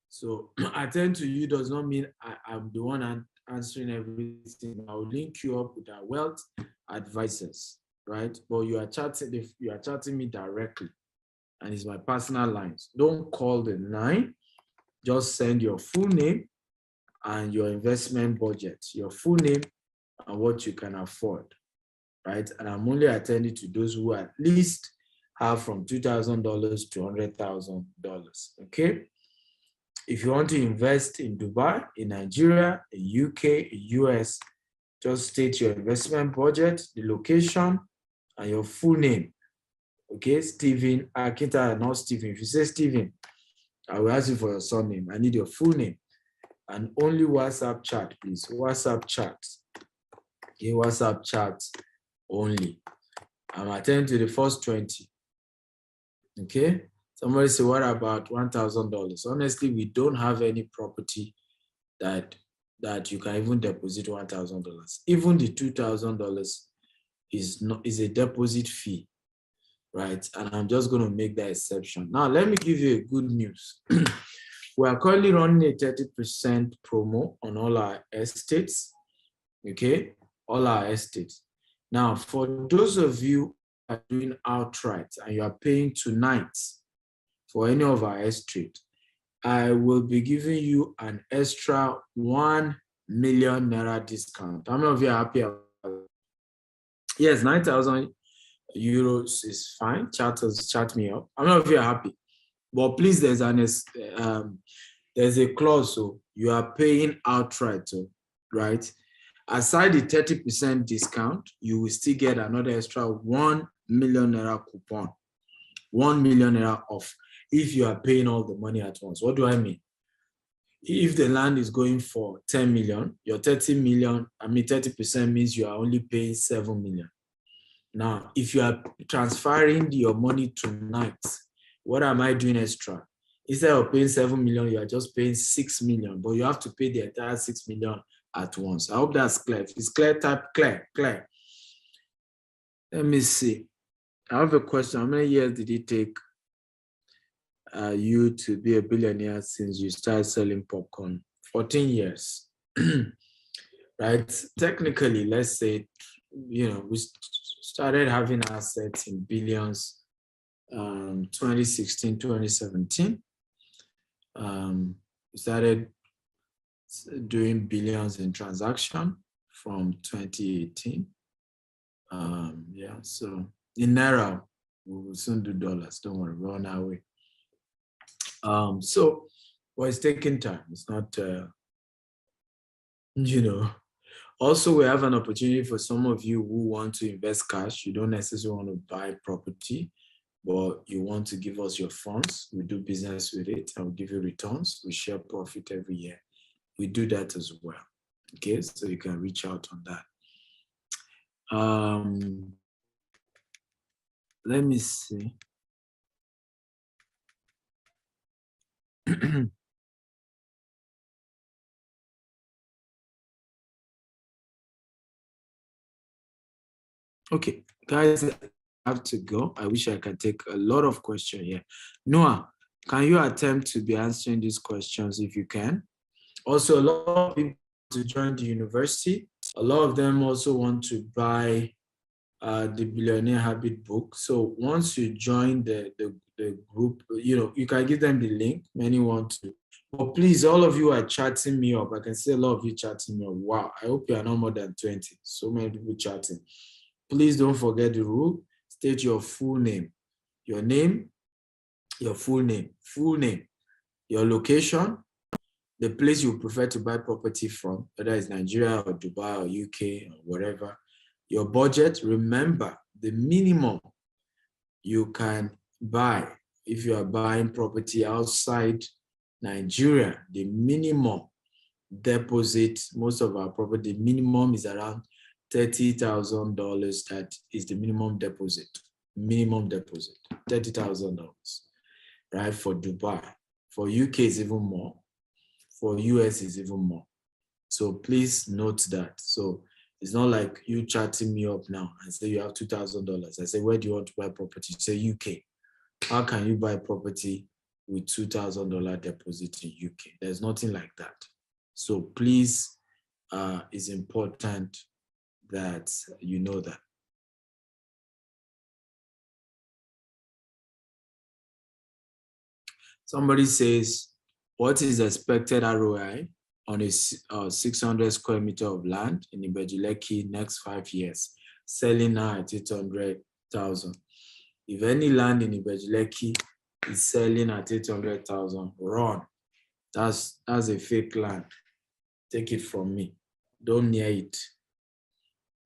So attend to you does not mean I'm the one answering everything. I'll link you up with our wealth advisors, right? But you are chatting me directly and it's my personal lines. Don't call the 9, just send your full name and your investment budget, your full name and what you can afford, right? And I'm only attending to those who at least have from $2,000 to $100,000, okay? If you want to invest in Dubai, in Nigeria, in UK, in US, just state your investment budget, the location, and your full name, okay? Stephen Akinta, not Stephen. If you say Stephen, I will ask you for your surname. I need your full name. And only WhatsApp chat, please. WhatsApp chat. Okay, WhatsApp chat only. I'm attending to the first 20. Okay. Somebody say, what about $1,000? Honestly, we don't have any property that you can even deposit $1,000. Even the $2,000 is a deposit fee, right? And I'm just going to make that exception. Now, let me give you a good news. We are currently running a 30% promo on all our estates, okay? All our estates. Now, for those of you who are doing outright and you are paying tonight for any of our estates, I will be giving you an extra 1 million naira discount. How many of you are happy about it? Yes, 9,000 euros is fine. Chat me up. How many of you are happy? But please, there's a clause, so you are paying outright, so, right? Aside the 30% discount, you will still get another extra 1 million naira coupon, 1 million naira off if you are paying all the money at once. What do I mean? If the land is going for 10 million, your 30%, means you are only paying 7 million. Now, if you are transferring your money tonight, what am I doing extra? Instead of paying 7 million, you are just paying 6 million, but you have to pay the entire 6 million at once. I hope that's clear. If it's clear, type clear. Let me see. I have a question. How many years did it take you to be a billionaire since you started selling popcorn? 14 years, right? Technically, let's say, we started having assets in billions 2016, 2017. We started doing billions in transaction from 2018. So in Naira, we will soon do dollars. Don't worry, we're on our way. So, well, it's taking time. It's not, Also, we have an opportunity for some of you who want to invest cash. You don't necessarily want to buy property, but you want to give us your funds. We do business with it and we give you returns. We share profit every year. we do that as well. Okay, so you can reach out on that. Let me see. Okay, guys, I have to go. I wish I could take a lot of questions here. Noah, can you attempt to be answering these questions if you can? Also, a lot of people to join the university. A lot of them also want to buy the Billionaire Habit book. So once you join the group, you can give them the link. Many want to. But please, all of you are chatting me up. I can see a lot of you chatting me up. Wow, I hope you are not more than 20. So many people chatting. Please don't forget the rule. State your full name, your full name, your location, the place you prefer to buy property from, whether it's Nigeria or Dubai or UK or whatever. Your budget, remember the minimum you can buy if you are buying property outside Nigeria, the minimum deposit, most of our property, the minimum is around $30,000. That is the minimum deposit, $30,000, right? For Dubai. For UK is even more. For US is even more. So please note that. So it's not like you chatting me up now and say you have $2,000. I say, where do you want to buy property? You say UK. How can you buy property with $2,000 deposit in UK? There's nothing like that. So please, it's important that you know that. Somebody says, what is the expected ROI on a 600 square meter of land in Ibeju-Lekki next 5 years, selling now at 800,000? If any land in Ibeju-Lekki is selling at 800,000, run. That's a fake land. Take it from me. Don't near it.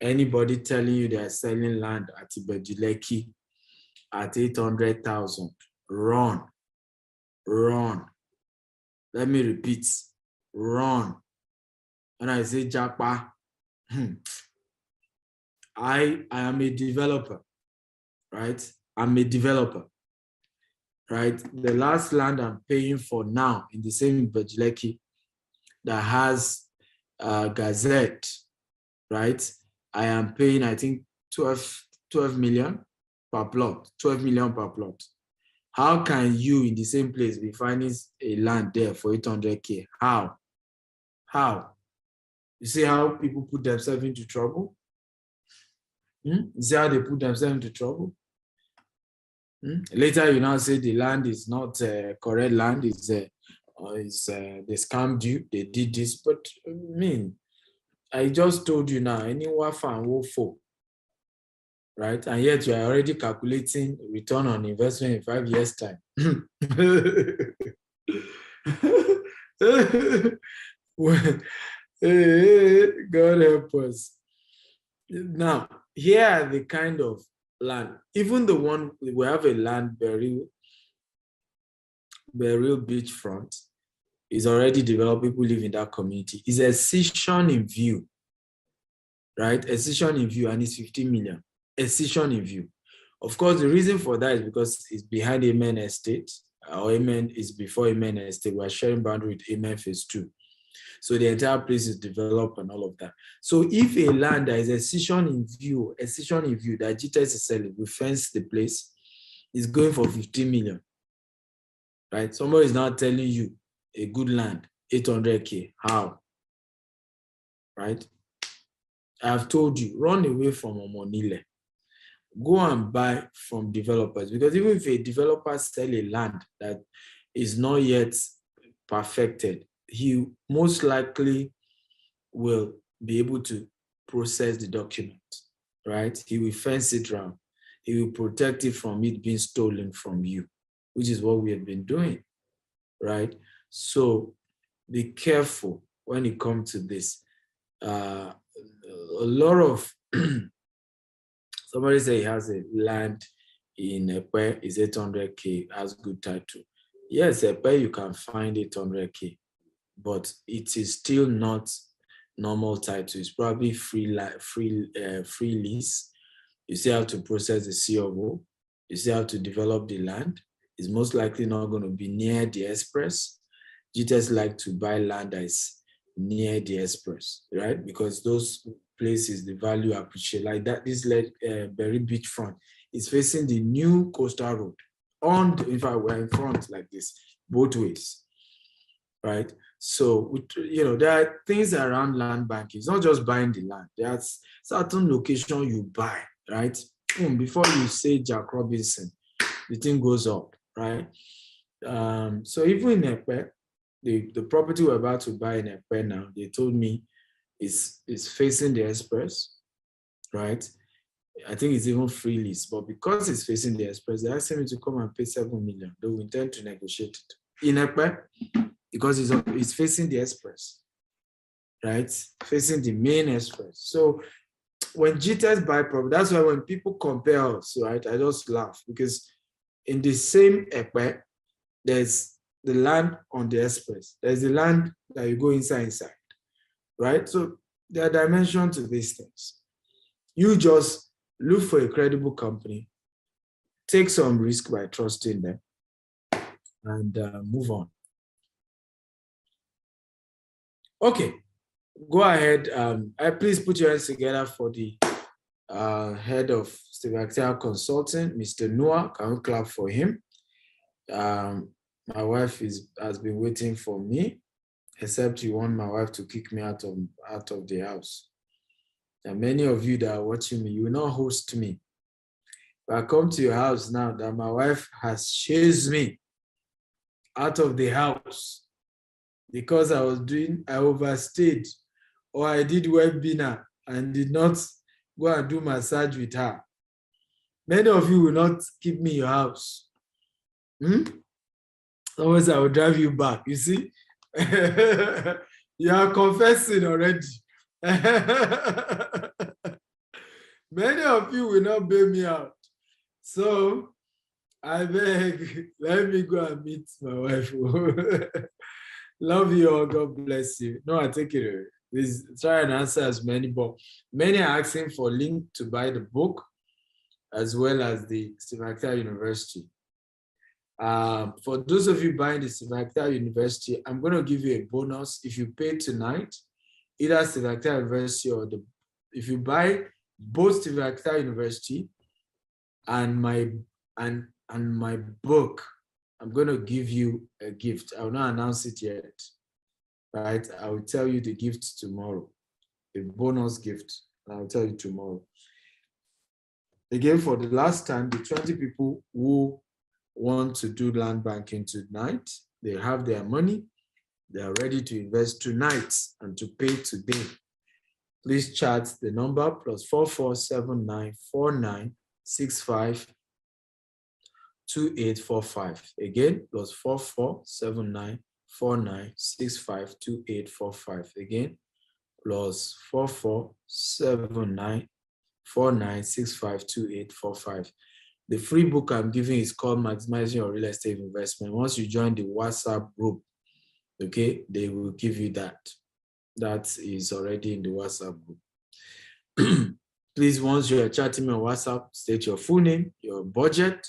Anybody telling you they are selling land at Ibeju-Lekki at 800,000, run. Let me repeat, run. When I say Japa, I am a developer, right? I'm a developer, right? The last land I'm paying for now in the same Ibeju-Lekki that has Gazette, right? I am paying, I think, 12 million per plot, 12 million per plot. How can you in the same place be finding a land there for 800K? How? You see how people put themselves into trouble? You see how they put themselves into trouble? Later, you now say the land is not correct land, they scammed you, they did this. But I just told you now, any wafa and wofo, right? And yet you are already calculating return on investment in 5 years' time. God help us. Now, here are the kind of land. Even the one, we have a land burial beachfront is already developed. People live in that community. It's a session in view, right? A session in view, and it's 15 million. A session in view. Of course, the reason for that is because it's behind Amen Estate, or Amen is before Amen Estate. We're sharing boundary with Amen Phase 2. So the entire place is developed and all of that. So if a land that is a session in view that GTS is selling, we fence the place, is going for 15 million, right? Somebody is now telling you a good land, 800K, how? Right? I've told you, run away from Omonile. Go and buy from developers, because even if a developer sell a land that is not yet perfected, he most likely will be able to process the document, right? He will fence it around. He will protect it from it being stolen from you, which is what we have been doing, right? So be careful when it comes to this. A lot of, somebody say he has a land in Epe, is 800K, has good title. Yes, Epe, you can find 800K. but it is still not normal title. It's probably free lease. You still have to process the COO. You still have to develop the land. It's most likely not going to be near the express. GTS like to buy land that is near the express, right? Because those places, the value appreciate. Like that, this Berry Beachfront is facing the new coastal road. In fact, we're in front like this, both ways, right? So, there are things around land banking. It's not just buying the land. There's certain location you buy, right? Before you say Jack Robinson, the thing goes up, right? So even in Epe, the property we're about to buy in Epe now, they told me is facing the express, right? I think it's even free lease, but because it's facing the express, they're asking me to come and pay 7 million. They will intend to negotiate it in Epe because it's facing the express, right? Facing the main express. So when GTS buy property, that's why when people compare us, right, I just laugh because in the same Epe, there's the land on the express. There's the land that you go inside, right? So there are dimensions to these things. You just look for a credible company, take some risk by trusting them, and move on. Okay, go ahead. Please put your hands together for the head of Stratergies Consulting, Mr. Noah. Can we clap for him? My wife has been waiting for me, except you want my wife to kick me out of the house. And many of you that are watching me, you will not host me. If I come to your house now that my wife has chased me out of the house because I overstayed, or I did webinar and did not go and do massage with her. Many of you will not keep me in your house. Otherwise, I will drive you back. You see? You are confessing already. Many of you will not bail me out. So, I beg, let me go and meet my wife. Love you all. God bless you. No, I take it away. Please try and answer as many, but many are asking for a link to buy the book as well as the Stratergies University. For those of you buying the Stratergies University, I'm going to give you a bonus if you pay tonight, either Stratergies University or if you buy both Stratergies University and my book, I'm going to give you a gift. I will not announce it yet, right? I will tell you the gift tomorrow, a bonus gift. I will tell you tomorrow. Again, for the last time, the 20 people who want to do land banking tonight, they have their money, they are ready to invest tonight and to pay today. Please chat the number +447949652845. Again, +447949652845. Again, +447949652845. The free book I'm giving is called Maximizing Your Real Estate Investment. Once you join the WhatsApp group, okay, they will give you that. That is already in the WhatsApp group. Please, once you are chatting me on WhatsApp, state your full name, your budget,